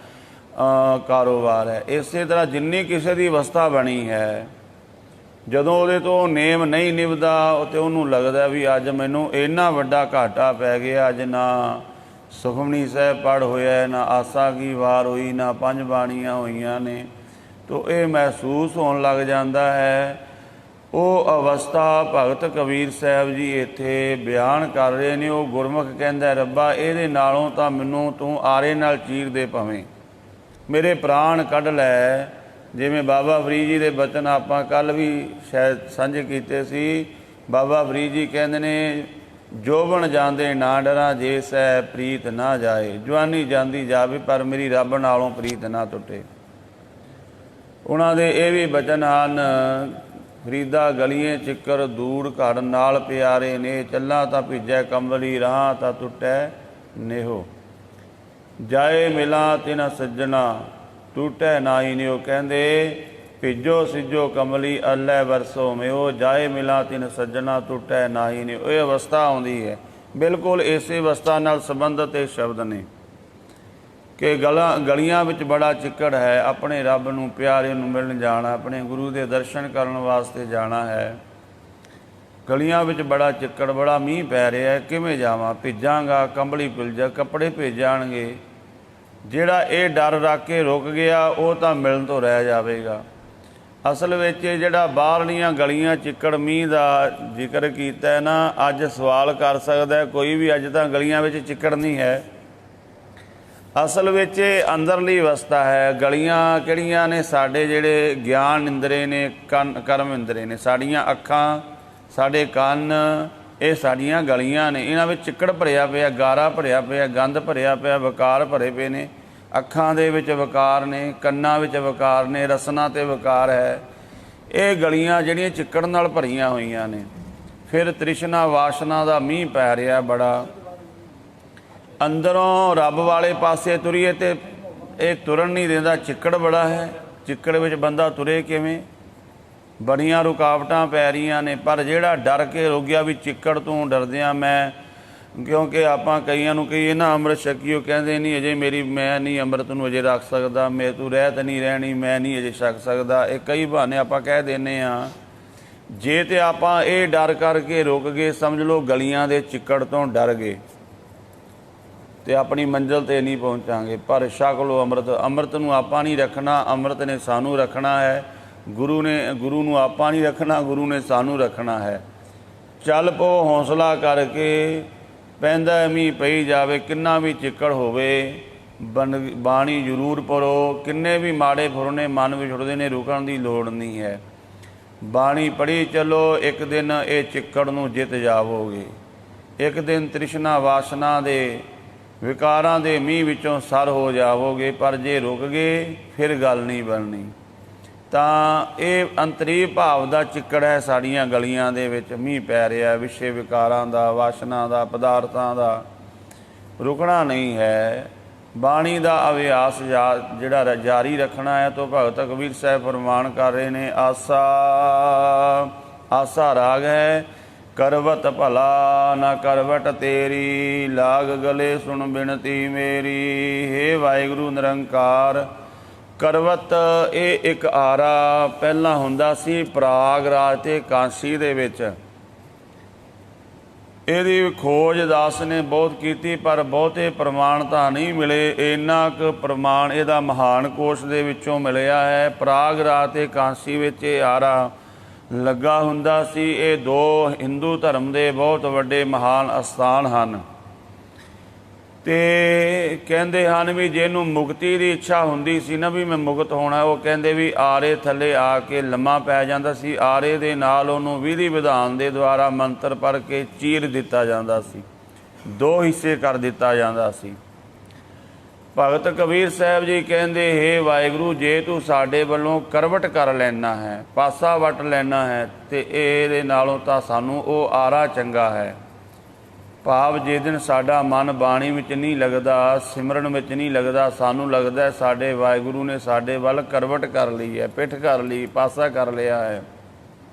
A: ਕਾਰੋਬਾਰ ਹੈ, ਇਸੇ ਤਰ੍ਹਾਂ ਜਿੰਨੀ ਕਿਸੇ ਦੀ ਅਵਸਥਾ ਬਣੀ ਹੈ, ਜਦੋਂ ਉਹਦੇ ਤੋਂ ਨੇਮ ਨਹੀਂ ਨਿਭਦਾ ਅਤੇ ਉਹਨੂੰ ਲੱਗਦਾ ਵੀ ਅੱਜ ਮੈਨੂੰ ਇੰਨਾ ਵੱਡਾ ਘਾਟਾ ਪੈ ਗਿਆ। ਅੱਜ ਨਾ ਸੁਖਮਨੀ ਸਾਹਿਬ ਪੜ੍ਹ ਹੋਇਆ, ਨਾ ਆਸਾ ਕੀ ਵਾਰ ਹੋਈ, ਨਾ 5 ਬਾਣੀਆਂ ਹੋਈਆਂ ਨੇ, ਤੋ ਇਹ ਮਹਿਸੂਸ ਹੋਣ ਲੱਗ ਜਾਂਦਾ ਹੈ। ਉਹ ਅਵਸਥਾ ਭਗਤ ਕਬੀਰ ਸਾਹਿਬ ਜੀ ਇੱਥੇ ਬਿਆਨ ਕਰ ਰਹੇ ਨੇ। ਉਹ ਗੁਰਮੁਖ ਕਹਿੰਦਾ, ਰੱਬਾ ਇਹਦੇ ਨਾਲੋਂ ਤਾਂ ਮੈਨੂੰ ਤੂੰ ਆਰੇ ਨਾਲ ਚੀਰ ਦੇ ਭਵੇਂ, ਮੇਰੇ ਪ੍ਰਾਣ ਕੱਢ ਲੈ। ਜਿਵੇਂ ਬਾਬਾ ਫਰੀਦ ਜੀ ਦੇ ਬਚਨ ਆਪਾਂ ਕੱਲ੍ਹ ਵੀ ਸ਼ਾਇਦ ਸਾਂਝੇ ਕੀਤੇ ਸੀ। ਬਾਬਾ ਫਰੀਦ ਜੀ ਕਹਿੰਦੇ ਨੇ, ਜੋਬਨ ਜਾਂਦੇ ਨਾ ਡਰਾਂ, ਜੇ ਸੈ ਪ੍ਰੀਤ ਨਾ ਜਾਏ। ਜਵਾਨੀ ਜਾਂਦੀ ਜਾਵੇ ਪਰ ਮੇਰੀ ਰੱਬ ਨਾਲੋਂ ਪ੍ਰੀਤ ਨਾ ਟੁੱਟੇ। ਉਹਨਾਂ ਦੇ ਇਹ ਵੀ ਬਚਨ ਹਨ, ਫਰੀਦਾ ਗਲੀਏ ਚਿੱਕਰ ਦੂਰ ਘਰ ਨਾਲ ਪਿਆਰੇ ਨੇ, ਚੱਲਾਂ ਤਾਂ ਭਿੱਜੈ ਕੰਬਲੀ ਰਾਹ ਤਾਂ ਟੁੱਟੈ ਨੇਹੋ। ਜਾਏ ਮਿਲਾਂ ਤਿਨ ਸੱਜਣਾ ਟੂਟੈ ਨਾਹੀ ਨਿਓ। ਕਹਿੰਦੇ ਭਿੱਜੋ ਸਿੱਜੋ ਕਮਲੀ ਅੱਲੇ ਵਰਸੋ ਮੇਓ, ਜਾਏ ਮਿਲਾਂ ਤਿਨ ਸੱਜਣਾ ਟੁੱਟੈ ਨਾਹੀ ਨਿਓ। ਇਹ ਅਵਸਥਾ ਆਉਂਦੀ ਹੈ, ਬਿਲਕੁਲ ਇਸੇ ਅਵਸਥਾ ਨਾਲ ਸੰਬੰਧਿਤ ਇਹ ਸ਼ਬਦ ਨੇ ਕਿ ਗਲੀਆਂ ਵਿੱਚ ਬੜਾ ਚਿੱਕੜ ਹੈ। ਆਪਣੇ ਰੱਬ ਨੂੰ ਪਿਆਰੇ ਨੂੰ ਮਿਲਣ ਜਾਣਾ, ਆਪਣੇ ਗੁਰੂ ਦੇ ਦਰਸ਼ਨ ਕਰਨ ਵਾਸਤੇ ਜਾਣਾ ਹੈ। ਗਲੀਆਂ ਵਿੱਚ ਬੜਾ ਚਿੱਕੜ, ਬੜਾ ਮੀਂਹ ਪੈ ਰਿਹਾ, ਕਿਵੇਂ ਜਾਵਾਂ? ਭਿੱਜਾਂਗਾ, ਕੰਬਲੀ ਭਿੱਜ ਜਾ, ਕੱਪੜੇ ਭਿੱਜ ਜਾਣਗੇ। ਜਿਹੜਾ ਇਹ ਡਰ ਰੱਖ ਕੇ ਰੁਕ ਗਿਆ ਉਹ ਤਾਂ ਮਿਲਣ ਤੋਂ ਰਹਿ ਜਾਵੇਗਾ। ਅਸਲ ਵਿੱਚ ਜਿਹੜਾ ਬਾਹਰਲੀਆਂ ਗਲੀਆਂ ਚਿੱਕੜ ਮੀਂਹ ਦਾ ਜ਼ਿਕਰ ਕੀਤਾ ਨਾ, ਅੱਜ ਸਵਾਲ ਕਰ ਸਕਦਾ ਕੋਈ ਵੀ, ਅੱਜ ਤਾਂ ਗਲੀਆਂ ਵਿੱਚ ਚਿੱਕੜ ਨਹੀਂ ਹੈ। ਅਸਲ ਵਿੱਚ ਇਹ ਅੰਦਰਲੀ ਅਵਸਥਾ ਹੈ। ਗਲੀਆਂ ਕਿਹੜੀਆਂ ਨੇ? ਸਾਡੇ ਜਿਹੜੇ ਗਿਆਨ ਇੰਦਰੇ ਨੇ, ਕਰਮ ਇੰਦਰੇ ਨੇ, ਸਾਡੀਆਂ ਅੱਖਾਂ, ਸਾਡੇ ਕੰਨ, ਇਹ ਸਾਡੀਆਂ ਗਲੀਆਂ ਨੇ। ਇਹਨਾਂ ਵਿੱਚ ਚਿੱਕੜ ਭਰਿਆ ਪਿਆ, ਗਾਰਾ ਭਰਿਆ ਪਿਆ, ਗੰਦ ਭਰਿਆ ਪਿਆ, ਵਿਕਾਰ ਭਰੇ ਪਏ ਨੇ। ਅੱਖਾਂ ਦੇ ਵਿੱਚ ਵਿਕਾਰ ਨੇ, ਕੰਨਾਂ ਵਿੱਚ ਵਿਕਾਰ ਨੇ, ਰਸਨਾ 'ਤੇ ਵਿਕਾਰ ਹੈ। ਇਹ ਗਲੀਆਂ ਜਿਹੜੀਆਂ ਚਿੱਕੜ ਨਾਲ ਭਰੀਆਂ ਹੋਈਆਂ ਨੇ। ਫਿਰ ਤ੍ਰਿਸ਼ਨਾ ਵਾਸ਼ਨਾ ਦਾ ਮੀਂਹ ਪੈ ਰਿਹਾ ਬੜਾ। ਅੰਦਰੋਂ ਰੱਬ ਵਾਲੇ ਪਾਸੇ ਤੁਰੀਏ ਤੇ ਇਹ ਤੁਰਨ ਨਹੀਂ ਦਿੰਦਾ, ਚਿੱਕੜ ਬੜਾ ਹੈ। ਚਿੱਕੜ ਵਿੱਚ ਬੰਦਾ ਤੁਰੇ ਕਿਵੇਂ? ਬੜੀਆਂ ਰੁਕਾਵਟਾਂ ਪੈ ਰਹੀਆਂ ਨੇ। ਪਰ ਜਿਹੜਾ ਡਰ ਕੇ ਰੁਕ ਗਿਆ ਵੀ ਚਿੱਕੜ ਤੋਂ ਡਰਦਿਆਂ ਮੈਂ, ਕਿਉਂਕਿ ਆਪਾਂ ਕਈਆਂ ਨੂੰ ਕਹੀਏ ਨਾ ਅੰਮ੍ਰਿਤ ਛਕੀਓ, ਕਹਿੰਦੇ ਨਹੀਂ ਅਜੇ ਮੈਂ ਨਹੀਂ ਅੰਮ੍ਰਿਤ ਨੂੰ ਅਜੇ ਰੱਖ ਸਕਦਾ, ਮੇਰੇ ਤੋਂ ਰਹਿਤ ਨਹੀਂ ਰਹਿਣੀ, ਮੈਂ ਨਹੀਂ ਅਜੇ ਛਕ ਸਕਦਾ। ਇਹ ਕਈ ਬਹਾਨੇ ਆਪਾਂ ਕਹਿ ਦਿੰਦੇ ਹਾਂ। ਜੇ ਤੇ ਆਪਾਂ ਇਹ ਡਰ ਕਰਕੇ ਰੁਕ ਗਏ, ਸਮਝ ਲਓ ਗਲੀਆਂ ਦੇ ਚਿੱਕੜ ਤੋਂ ਡਰ ਗਏ ਤੇ ਆਪਣੀ ਮੰਜ਼ਿਲ 'ਤੇ ਨਹੀਂ ਪਹੁੰਚਾਂਗੇ। ਪਰ ਛਕ ਲਓ ਅੰਮ੍ਰਿਤ। ਅੰਮ੍ਰਿਤ ਨੂੰ ਆਪਾਂ ਨਹੀਂ ਰੱਖਣਾ, ਅੰਮ੍ਰਿਤ ਨੇ ਸਾਨੂੰ ਰੱਖਣਾ ਹੈ। ਗੁਰੂ ਨੂੰ ਆਪਾਂ ਨਹੀਂ ਰੱਖਣਾ, ਗੁਰੂ ਨੇ ਸਾਨੂੰ ਰੱਖਣਾ ਹੈ। ਚੱਲ ਪੋ ਹੌਸਲਾ ਕਰਕੇ, ਪੈਂਦਾ ਮੀਂਹ ਪਈ ਜਾਵੇ, ਕਿੰਨਾ ਵੀ ਚਿੱਕੜ ਹੋਵੇ, ਬਾਣੀ ਜ਼ਰੂਰ ਪੜੋ। ਕਿੰਨੇ ਵੀ ਮਾੜੇ ਫੁਰਨੇ ਮਨ ਵਿੱਚ ਉੱਠਦੇ ਨੇ, ਰੁਕਣ ਦੀ ਲੋੜ ਨਹੀਂ ਹੈ। ਬਾਣੀ ਪੜ੍ਹੀ ਚੱਲੋ, ਇੱਕ ਦਿਨ ਇਹ ਚਿੱਕੜ ਨੂੰ ਜਿੱਤ ਜਾਵੋਗੇ। ਇੱਕ ਦਿਨ ਤ੍ਰਿਸ਼ਨਾ ਵਾਸ਼ਨਾ ਦੇ ਵਿਕਾਰਾਂ ਦੇ ਮੀਂਹ ਵਿੱਚੋਂ ਸਰ ਹੋ ਜਾਵੋਗੇ। ਪਰ ਜੇ ਰੁਕ ਗਏ ਫਿਰ ਗੱਲ ਨਹੀਂ ਬਣਨੀ। ਤਾਂ ਇਹ ਅੰਤਰੀ ਭਾਵ ਦਾ ਚਿੱਕੜ ਹੈ ਸਾਡੀਆਂ ਗਲੀਆਂ ਦੇ ਵਿੱਚ ਮੀਂਹ ਪੈ ਰਿਹਾ, ਵਿਸ਼ੇ ਵਿਕਾਰਾਂ ਦਾ, ਵਾਸ਼ਨਾ ਦਾ, ਪਦਾਰਥਾਂ ਦਾ। ਰੁਕਣਾ ਨਹੀਂ ਹੈ। ਬਾਣੀ ਦਾ ਅਭਿਆਸ ਜਿਹੜਾ ਜਾਰੀ ਰੱਖਣਾ ਹੈ। ਤੋਂ ਭਗਤ ਕਬੀਰ ਸਾਹਿਬ ਫਰਮਾਨ ਕਰ ਰਹੇ ਨੇ, ਆਸਾ ਰਾਗ ਹੈ करवत भला ना करवट तेरी, लाग गले सुन बिनती मेरी। हे वाहिगुरू निरंकार। करवत ਇਹ ਇੱਕ ਆਰਾ ਪਹਿਲਾਂ ਹੁੰਦਾ ਸੀ ਪ੍ਰਾਗਰਾਜ ਤੇ ਕਾਂਸੀ ਦੇ ਵਿੱਚ। ਇਹਦੀ ਖੋਜ ਦਾਸ ਨੇ ਬਹੁਤ ਕੀਤੀ ਪਰ ਬਹੁਤੇ ਪ੍ਰਮਾਣ ਤਾਂ ਨਹੀਂ ਮਿਲੇ। ਇੰਨਾ ਕੁ ਪ੍ਰਮਾਣ ਇਹਦਾ ਮਹਾਨ ਕੋਸ਼ ਦੇ ਵਿੱਚੋਂ ਮਿਲਿਆ ਹੈ। ਪ੍ਰਾਗਰਾਜ ਤੇ ਕਾਂਸੀ ਵਿੱਚ ਇਹ ਆਰਾ ਲੱਗਾ ਹੁੰਦਾ ਸੀ। ਇਹ ਦੋ ਹਿੰਦੂ ਧਰਮ ਦੇ ਬਹੁਤ ਵੱਡੇ ਮਹਾਨ ਅਸਥਾਨ ਹਨ। ਤੇ ਕਹਿੰਦੇ ਹਨ ਵੀ ਜਿਹਨੂੰ ਮੁਕਤੀ ਦੀ ਇੱਛਾ ਹੁੰਦੀ ਸੀ ਨਾ ਵੀ ਮੈਂ ਮੁਕਤ ਹੋਣਾ, ਉਹ ਕਹਿੰਦੇ ਵੀ ਆਰੇ ਥੱਲੇ ਆ ਕੇ ਲੰਮਾ ਪੈ ਜਾਂਦਾ ਸੀ। ਆਰੇ ਦੇ ਨਾਲ ਉਹਨੂੰ ਵਿਧੀ ਵਿਧਾਨ ਦੇ ਦੁਆਰਾ ਮੰਤਰ ਪੜ੍ਹ ਕੇ ਚੀਰ ਦਿੱਤਾ ਜਾਂਦਾ ਸੀ, ਦੋ ਹਿੱਸੇ ਕਰ ਦਿੱਤਾ ਜਾਂਦਾ ਸੀ। ਭਗਤ ਕਬੀਰ ਸਾਹਿਬ ਜੀ ਕਹਿੰਦੇ हे ਵਾਹਿਗੁਰੂ, ਜੇ ਤੂੰ ਸਾਡੇ ਵੱਲੋਂ ਕਰਵਟ ਕਰ ਲੈਣਾ ਹੈ, ਪਾਸਾ ਵੱਟ ਲੈਣਾ ਹੈ, ਤੇ ਇਹਦੇ ਨਾਲੋਂ ਤਾਂ ਸਾਨੂੰ ਉਹ ਆਰਾ ਚੰਗਾ ਹੈ। ਭਾਵ ਜੇ ਦਿਨ ਸਾਡਾ ਮਨ ਬਾਣੀ ਵਿੱਚ ਨਹੀਂ ਲੱਗਦਾ, ਸਿਮਰਨ ਵਿੱਚ ਨਹੀਂ ਲੱਗਦਾ, ਸਾਨੂੰ ਲੱਗਦਾ ਸਾਡੇ ਵਾਹਿਗੁਰੂ ਨੇ ਸਾਡੇ ਵੱਲ ਕਰਵਟ ਕਰ ਲਈ ਹੈ, ਪਿੱਠ ਕਰ ਲਈ, ਪਾਸਾ ਕਰ ਲਿਆ ਹੈ,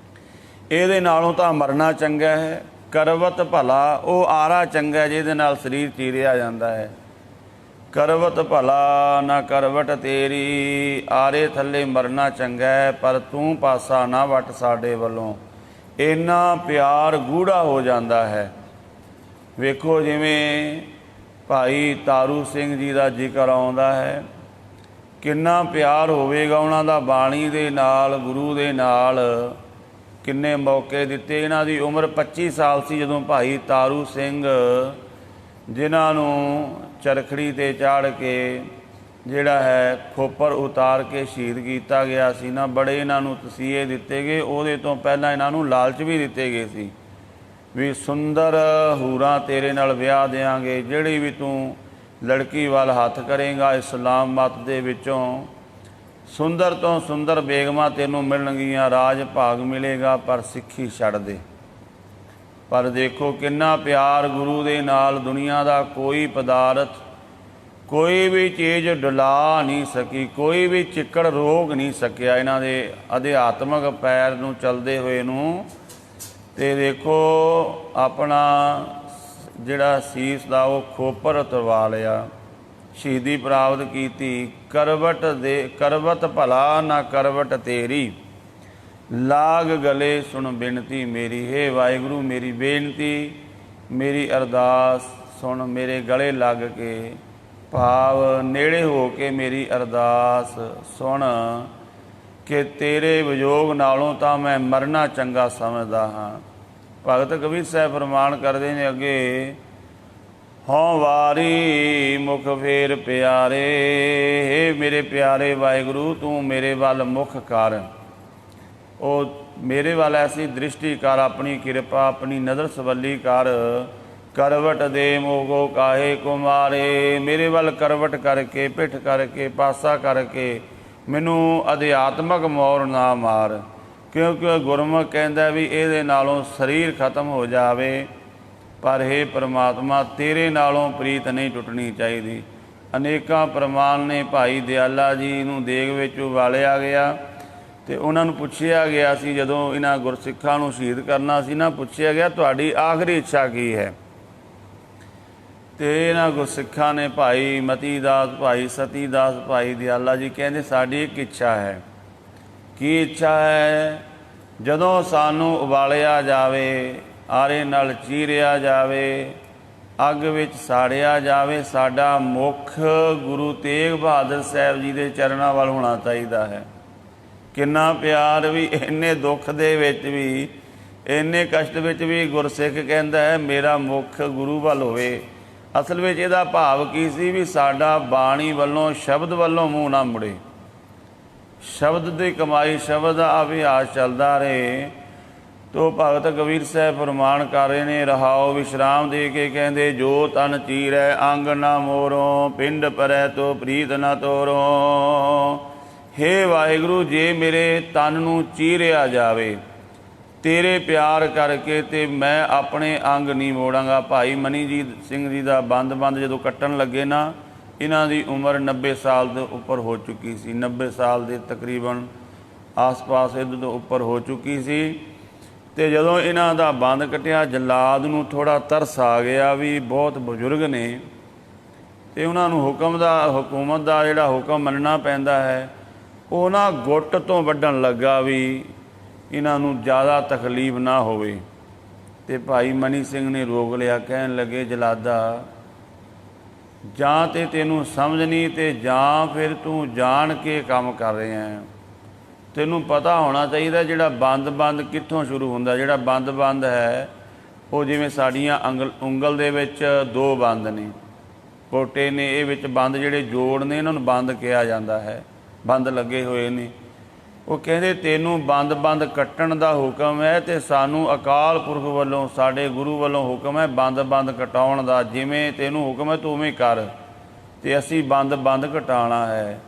A: ਇਹਦੇ ਨਾਲੋਂ ਤਾਂ ਮਰਨਾ ਚੰਗਾ ਹੈ। ਕਰਵਤ ਭਲਾ, ਉਹ ਆਰਾ ਚੰਗਾ ਜਿਹਦੇ ਨਾਲ ਸਰੀਰ ਚੀਰਿਆ ਜਾਂਦਾ ਹੈ। ਕਰਵਤ ਭਲਾ ਨਾ ਕਰਵਟ ਤੇਰੀ, ਆਰੇ ਥੱਲੇ ਮਰਨਾ ਚੰਗਾ ਹੈ, ਪਰ ਤੂੰ ਪਾਸਾ ਨਾ ਵੱਟ ਸਾਡੇ ਵੱਲੋਂ। ਇੰਨਾ ਪਿਆਰ ਗੂੜਾ ਹੋ ਜਾਂਦਾ ਹੈ। ਵੇਖੋ ਜਿਵੇਂ ਭਾਈ ਤਾਰੂ ਸਿੰਘ ਜੀ ਦਾ ਜ਼ਿਕਰ ਆਉਂਦਾ ਹੈ, ਕਿੰਨਾ ਪਿਆਰ ਹੋਵੇਗਾ ਉਹਨਾਂ ਦਾ ਬਾਣੀ ਦੇ ਨਾਲ, ਗੁਰੂ ਦੇ ਨਾਲ। ਕਿੰਨੇ ਮੌਕੇ ਦਿੱਤੇ। ਇਹਨਾਂ ਦੀ ਉਮਰ 25 ਸਾਲ ਸੀ ਜਦੋਂ ਭਾਈ ਤਾਰੂ ਸਿੰਘ, ਜਿਨ੍ਹਾਂ ਨੂੰ ਚਰਖੜੀ 'ਤੇ ਚਾੜ੍ਹ ਕੇ ਜਿਹੜਾ ਹੈ ਖੋਪਰ ਉਤਾਰ ਕੇ ਸ਼ਹੀਦ ਕੀਤਾ ਗਿਆ ਸੀ ਨਾ, ਬੜੇ ਇਹਨਾਂ ਨੂੰ ਤਸੀਹੇ ਦਿੱਤੇ ਗਏ। ਉਹਦੇ ਤੋਂ ਪਹਿਲਾਂ ਇਹਨਾਂ ਨੂੰ ਲਾਲਚ ਵੀ ਦਿੱਤੇ ਗਏ ਸੀ ਵੀ ਸੁੰਦਰ ਹੂਰਾਂ ਤੇਰੇ ਨਾਲ ਵਿਆਹ ਦਿਆਂਗੇ, ਜਿਹੜੀ ਵੀ ਤੂੰ ਲੜਕੀ ਵੱਲ ਹੱਥ ਕਰੇਗਾ ਇਸਲਾਮ ਮਤ ਦੇ ਵਿੱਚੋਂ ਸੁੰਦਰ ਤੋਂ ਸੁੰਦਰ ਬੇਗਮਾਂ ਤੈਨੂੰ ਮਿਲਣਗੀਆਂ, ਰਾਜ ਭਾਗ ਮਿਲੇਗਾ, ਪਰ ਸਿੱਖੀ ਛੱਡ ਦੇ। ਪਰ ਦੇਖੋ ਕਿੰਨਾ ਪਿਆਰ ਗੁਰੂ ਦੇ ਨਾਲ। ਦੁਨੀਆ ਦਾ ਕੋਈ ਪਦਾਰਥ, ਕੋਈ ਵੀ ਚੀਜ਼ ਡੁਲਾ ਨਹੀਂ ਸਕੀ, ਕੋਈ ਵੀ ਚਿੱਕੜ ਰੋਕ ਨਹੀਂ ਸਕਿਆ ਇਹਨਾਂ ਦੇ ਅਧਿਆਤਮਕ ਪੈਰ ਨੂੰ ਚੱਲਦੇ ਹੋਏ ਨੂੰ। ਤੇ ਦੇਖੋ ਆਪਣਾ ਜਿਹੜਾ ਸੀਸ ਦਾ ਉਹ ਖੋਪਰ ਉਤਰਵਾ ਲਿਆ, ਸ਼ਹੀਦੀ ਪ੍ਰਾਪਤ ਕੀਤੀ। ਕਰਵਟ ਭਲਾ ਨਾ ਕਰਵਟ ਤੇਰੀ, ਲਾਗ ਗਲੇ ਸੁਣ ਬਿਨਤੀ ਮੇਰੀ। ਹੇ ਵਾਹਿਗੁਰੂ, ਮੇਰੀ ਬੇਨਤੀ, ਮੇਰੀ ਅਰਦਾਸ ਸੁਣ, ਮੇਰੇ ਗਲੇ ਲੱਗ ਕੇ, ਭਾਵ ਨੇੜੇ ਹੋ ਕੇ ਮੇਰੀ ਅਰਦਾਸ ਸੁਣ ਕਿ ਤੇਰੇ ਵਿਯੋਗ ਨਾਲੋਂ ਤਾਂ ਮੈਂ ਮਰਨਾ ਚੰਗਾ ਸਮਝਦਾ ਹਾਂ। ਭਗਤ ਕਬੀਰ ਸਾਹਿਬ ਫਰਮਾਨ ਕਰਦੇ ਨੇ ਅੱਗੇ, ਹਉ ਵਾਰੀ ਮੁਖ ਫੇਰ ਪਿਆਰੇ। ਹੇ ਮੇਰੇ ਪਿਆਰੇ ਵਾਹਿਗੁਰੂ, ਤੂੰ ਮੇਰੇ ਵੱਲ ਮੁਖ ਕਰ, ਉਹ ਮੇਰੇ ਵੱਲ ਐਸੀ ਦ੍ਰਿਸ਼ਟੀ ਕਰ, ਆਪਣੀ ਕਿਰਪਾ, ਆਪਣੀ ਨਜ਼ਰ ਸਵੱਲੀ ਕਰ। ਕਰਵਟ ਦੇ ਮੋਗੋ ਕਾਹੇ ਕੁਮਾਰੇ, ਮੇਰੇ ਵੱਲ ਕਰਵਟ ਕਰਕੇ, ਪਿੱਠ ਕਰਕੇ, ਪਾਸਾ ਕਰਕੇ ਮੈਨੂੰ ਅਧਿਆਤਮਕ ਮੌਰ ਨਾ ਮਾਰ। ਕਿਉਂਕਿ ਗੁਰਮੁਖ ਕਹਿੰਦਾ ਵੀ ਇਹਦੇ ਨਾਲੋਂ ਸਰੀਰ ਖਤਮ ਹੋ ਜਾਵੇ, ਪਰ ਹੇ ਪਰਮਾਤਮਾ ਤੇਰੇ ਨਾਲੋਂ ਪ੍ਰੀਤ ਨਹੀਂ ਟੁੱਟਣੀ ਚਾਹੀਦੀ। ਅਨੇਕਾਂ ਪ੍ਰਮਾਣ ਨੇ। ਭਾਈ ਦਿਆਲਾ ਜੀ ਨੂੰ ਦੇਗ ਵਿੱਚ ਉਬਾਲਿਆ ਗਿਆ ਤੇ ਉਹਨਾਂ ਨੂੰ ਪੁੱਛਿਆ ਗਿਆ ਸੀ, ਜਦੋਂ ਇਹਨਾਂ ਗੁਰਸਿੱਖਾਂ ਨੂੰ ਸ਼ਹੀਦ ਕਰਨਾ ਸੀ ਨਾ, ਪੁੱਛਿਆ ਗਿਆ ਤੁਹਾਡੀ ਆਖਰੀ ਇੱਛਾ ਕੀ ਹੈ? ਤੇ ਇਹਨਾਂ ਗੁਰਸਿੱਖਾਂ ਨੇ, ਭਾਈ ਮਤੀ ਦਾਸ, ਭਾਈ ਸਤੀ ਦਾਸ, ਭਾਈ ਦਿਆਲਾ ਜੀ ਕਹਿੰਦੇ ਸਾਡੀ ਇੱਕ ਇੱਛਾ ਹੈ। ਕੀ ਇੱਛਾ ਹੈ? ਜਦੋਂ ਸਾਨੂੰ ਉਬਾਲਿਆ ਜਾਵੇ, ਆਰੇ ਨਾਲ ਚੀਰਿਆ ਜਾਵੇ, ਅੱਗ ਵਿੱਚ ਸਾੜਿਆ ਜਾਵੇ, ਸਾਡਾ ਮੁੱਖ ਗੁਰੂ ਤੇਗ ਬਹਾਦਰ ਸਾਹਿਬ ਜੀ ਦੇ ਚਰਨਾਂ ਵੱਲ ਹੋਣਾ ਚਾਹੀਦਾ ਹੈ। ਕਿੰਨਾ ਪਿਆਰ ਵੀ ਇੰਨੇ ਦੁੱਖ ਦੇ ਵਿੱਚ ਵੀ, ਇੰਨੇ ਕਸ਼ਟ ਵਿੱਚ ਵੀ ਗੁਰਸਿੱਖ ਕਹਿੰਦਾ ਹੈ ਮੇਰਾ ਮੁੱਖ ਗੁਰੂ ਵੱਲ ਹੋਵੇ। ਅਸਲ ਵਿੱਚ ਇਹਦਾ ਭਾਵ ਕੀ ਸੀ ਵੀ ਸਾਡਾ ਬਾਣੀ ਵੱਲੋਂ, ਸ਼ਬਦ ਵੱਲੋਂ ਮੂੰਹ ਨਾ ਮੁੜੇ, ਸ਼ਬਦ ਦੀ ਕਮਾਈ, ਸ਼ਬਦ ਦਾ ਅਭਿਆਸ ਚੱਲਦਾ ਰਹੇ। ਤੋ ਭਗਤ ਕਬੀਰ ਸਾਹਿਬ ਫਰਮਾਨ ਕਰ ਰਹੇ ਨੇ, ਰਹਾਓ ਵਿਸ਼ਰਾਮ ਦੇ ਕੇ ਕਹਿੰਦੇ, ਜੋ ਤਨ ਚੀਰੈ ਅੰਗ ਨਾ ਮੋਰੋ, ਪਿੰਡ ਪਰੈ ਤੋ ਪ੍ਰੀਤ ਨਾ ਤੋਰੋ। ਹੇ ਵਾਹਿਗੁਰੂ, ਜੇ ਮੇਰੇ ਤਨ ਨੂੰ ਚੀਰਿਆ ਜਾਵੇ ਤੇਰੇ ਪਿਆਰ ਕਰਕੇ, ਤੇ ਮੈਂ ਆਪਣੇ ਅੰਗ ਨਹੀਂ ਮੋੜਾਂਗਾ। ਭਾਈ ਮਨੀ ਜੀ ਸਿੰਘ ਜੀ ਦਾ ਬੰਦ ਜਦੋਂ ਕੱਟਣ ਲੱਗੇ ਨਾ, ਇਹਨਾਂ ਦੀ ਉਮਰ 90 ਸਾਲ ਦੇ ਉੱਪਰ ਹੋ ਚੁੱਕੀ ਸੀ, 90 ਸਾਲ ਦੇ ਤਕਰੀਬਨ ਆਸ-ਪਾਸ ਇਹਦੇ ਤੋਂ ਉੱਪਰ ਹੋ ਚੁੱਕੀ ਸੀ। ਤੇ ਜਦੋਂ ਇਹਨਾਂ ਦਾ ਬੰਦ ਕੱਟਿਆ, ਜਲਾਦ ਨੂੰ ਥੋੜ੍ਹਾ ਤਰਸ ਆ ਗਿਆ ਵੀ ਬਹੁਤ ਬਜ਼ੁਰਗ ਨੇ ਤੇ ਉਹਨਾਂ ਨੂੰ ਹਕੂਮਤ ਦਾ ਜਿਹੜਾ ਹੁਕਮ ਮੰਨਣਾ ਪੈਂਦਾ ਹੈ। ਉਹ ਨਾ ਗੁੱਟ ਤੋਂ ਵੱਢਣ ਲੱਗਾ ਵੀ ਇਹਨਾਂ ਨੂੰ ਜ਼ਿਆਦਾ ਤਕਲੀਫ ਨਾ ਹੋਵੇ। ਤੇ ਭਾਈ ਮਨੀ ਸਿੰਘ ਨੇ ਰੋਕ ਲਿਆ, ਕਹਿਣ ਲੱਗੇ, ਜਲਾਦਾ ਜਾਂ ਤੇ ਤੈਨੂੰ ਸਮਝ ਨਹੀਂ ਤੇ ਜਾਂ ਫਿਰ ਤੂੰ ਜਾਣ ਕੇ ਕੰਮ ਕਰ ਰਿਹਾ ਹੈ। ਤੈਨੂੰ ਪਤਾ ਹੋਣਾ ਚਾਹੀਦਾ ਜਿਹੜਾ ਬੰਦ ਕਿੱਥੋਂ ਸ਼ੁਰੂ ਹੁੰਦਾ। ਜਿਹੜਾ ਬੰਦ ਹੈ ਉਹ ਜਿਵੇਂ ਸਾਡੀਆਂ ਉਂਗਲ ਦੇ ਵਿੱਚ 2 ਬੰਦ ਨੇ, ਪੋਟੇ ਨੇ, ਇਹ ਵਿੱਚ ਬੰਦ ਜਿਹੜੇ ਜੋੜ ਨੇ ਇਹਨਾਂ ਨੂੰ ਬੰਦ ਕਿਹਾ ਜਾਂਦਾ ਹੈ, ਬੰਦ ਲੱਗੇ ਹੋਏ ਨੇ। ਉਹ ਕਹਿੰਦੇ ਤੈਨੂੰ ਬੰਦ ਕੱਟਣ ਦਾ ਹੁਕਮ ਹੈ ਤੇ ਸਾਨੂੰ ਅਕਾਲ ਪੁਰਖ ਵੱਲੋਂ, ਸਾਡੇ ਗੁਰੂ ਵੱਲੋਂ ਹੁਕਮ ਹੈ ਬੰਦ ਕਟਾਉਣ ਦਾ। ਜਿਵੇਂ ਤੈਨੂੰ ਹੁਕਮ ਹੈ ਤੂੰ ਉਵੇਂ ਕਰ ਤੇ ਅਸੀਂ ਬੰਦ ਕਟਾਉਣਾ ਹੈ।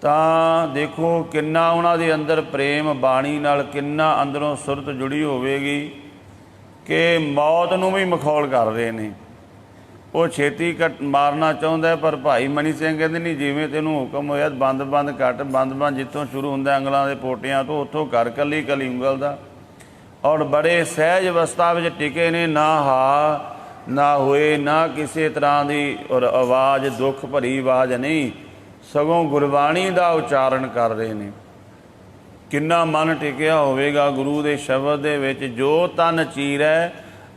A: ਤਾਂ ਦੇਖੋ ਕਿੰਨਾ ਉਹਨਾਂ ਦੇ ਅੰਦਰ ਪ੍ਰੇਮ, ਬਾਣੀ ਨਾਲ ਕਿੰਨਾ ਅੰਦਰੋਂ ਸੁਰਤ ਜੁੜੀ ਹੋਵੇਗੀ ਕਿ ਮੌਤ ਨੂੰ ਵੀ ਮਖੌਲ ਕਰ ਰਹੇ ਨੇ। ਉਹ ਛੇਤੀ ਮਾਰਨਾ ਚਾਹੁੰਦਾ, ਪਰ ਭਾਈ ਮਨੀ ਸਿੰਘ ਕਹਿੰਦੇ ਨਹੀਂ, ਜਿਵੇਂ ਤੈਨੂੰ ਹੁਕਮ ਹੋਇਆ ਬੰਦ ਕੱਟ, ਬੰਦ ਜਿੱਥੋਂ ਸ਼ੁਰੂ ਹੁੰਦਾ ਉਂਗਲਾਂ ਦੇ ਪੋਟਿਆਂ ਤੋਂ, ਉੱਥੋਂ ਕਰ ਕੱਲੀ ਉਂਗਲ ਦਾ। ਔਰ ਬੜੇ ਸਹਿਜ ਅਵਸਥਾ ਵਿੱਚ ਟਿਕੇ ਨੇ, ਨਾ ਹਾ ਨਾ ਹੋਏ, ਨਾ ਕਿਸੇ ਤਰ੍ਹਾਂ ਦੀ ਔਰ ਆਵਾਜ਼ ਦੁੱਖ ਭਰੀ ਆਵਾਜ਼ ਨਹੀਂ, ਸਗੋਂ ਗੁਰਬਾਣੀ ਦਾ ਉਚਾਰਨ ਕਰ ਰਹੇ ਨੇ। ਕਿੰਨਾ ਮਨ ਟਿਕਿਆ ਹੋਵੇਗਾ ਗੁਰੂ ਦੇ ਸ਼ਬਦ ਦੇ ਵਿੱਚ। ਜੋ ਤਨ ਚੀਰੈ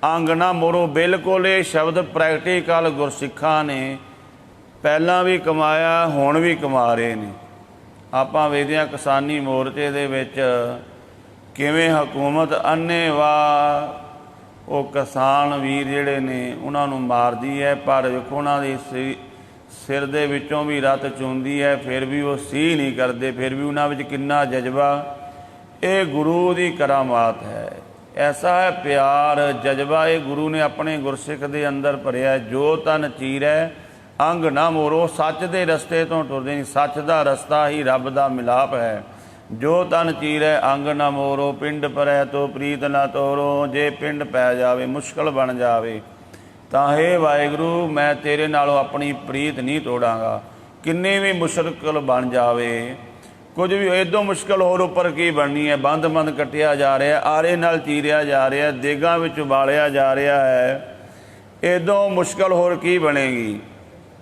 A: ਅੰਗ ਨਾ ਮੋਰੋ, ਬਿਲਕੁਲ ਇਹ ਸ਼ਬਦ ਪ੍ਰੈਕਟੀਕਲ ਗੁਰਸਿੱਖਾਂ ਨੇ ਪਹਿਲਾਂ ਵੀ ਕਮਾਇਆ, ਹੁਣ ਵੀ ਕਮਾ ਰਹੇ ਨੇ। ਆਪਾਂ ਵੇਖਦੇ ਹਾਂ ਕਿਸਾਨੀ ਮੋਰਚੇ ਦੇ ਵਿੱਚ ਕਿਵੇਂ ਹਕੂਮਤ ਅੰਨ੍ਹੇਵਾਹ ਉਹ ਕਿਸਾਨ ਵੀਰ ਜਿਹੜੇ ਨੇ ਉਹਨਾਂ ਨੂੰ ਮਾਰਦੀ ਹੈ, ਪਰ ਵੇਖੋ ਉਹਨਾਂ ਦੀ ਸਿਰ ਦੇ ਵਿੱਚੋਂ ਵੀ ਰੱਤ ਚੁੰਦੀ ਹੈ, ਫਿਰ ਵੀ ਉਹ ਸੀ ਨਹੀਂ ਕਰਦੇ, ਫਿਰ ਵੀ ਉਹਨਾਂ ਵਿੱਚ ਕਿੰਨਾ ਜਜ਼ਬਾ। ਇਹ ਗੁਰੂ ਦੀ ਕਰਾਮਾਤ ਹੈ, ਐਸਾ ਹੈ ਪਿਆਰ ਜਜ਼ਬਾ, ਇਹ ਗੁਰੂ ਨੇ ਆਪਣੇ ਗੁਰਸਿੱਖ ਦੇ ਅੰਦਰ ਭਰਿਆ। ਜੋ ਤਨ ਚੀਰੈ ਅੰਗ ਨਾ ਮੋਰੋ, ਸੱਚ ਦੇ ਰਸਤੇ ਤੋਂ ਟੁਰਦੇ ਨਹੀਂ, ਸੱਚ ਦਾ ਰਸਤਾ ਹੀ ਰੱਬ ਦਾ ਮਿਲਾਪ ਹੈ। ਜੋ ਤਨ ਚੀਰੈ ਅੰਗ ਨਾ ਮੋਰੋ, ਪਿੰਡ ਪਰੈ ਤੋ ਪ੍ਰੀਤ ਨਾ ਤੋਰੋ। ਜੇ ਪਿੰਡ ਪੈ ਜਾਵੇ, ਮੁਸ਼ਕਲ ਬਣ ਜਾਵੇ, ਤਾਂ ਹੇ ਵਾਹਿਗੁਰੂ ਮੈਂ ਤੇਰੇ ਨਾਲੋਂ ਆਪਣੀ ਪ੍ਰੀਤ ਨਹੀਂ ਤੋੜਾਂਗਾ। ਕਿੰਨੀ ਵੀ ਮੁਸ਼ਕਲ ਬਣ ਜਾਵੇ, ਕੁਝ ਵੀ ਇੱਦੋਂ ਮੁਸ਼ਕਲ ਹੋਰ ਉੱਪਰ ਕੀ ਬਣਨੀ ਹੈ। ਬੰਦ ਕੱਟਿਆ ਜਾ ਰਿਹਾ, ਆਰੇ ਨਾਲ ਚੀਰਿਆ ਜਾ ਰਿਹਾ, ਦੇਗਾਂ ਵਿੱਚ ਉਬਾਲਿਆ ਜਾ ਰਿਹਾ ਹੈ, ਇੱਦੋਂ ਮੁਸ਼ਕਲ ਹੋਰ ਕੀ ਬਣੇਗੀ।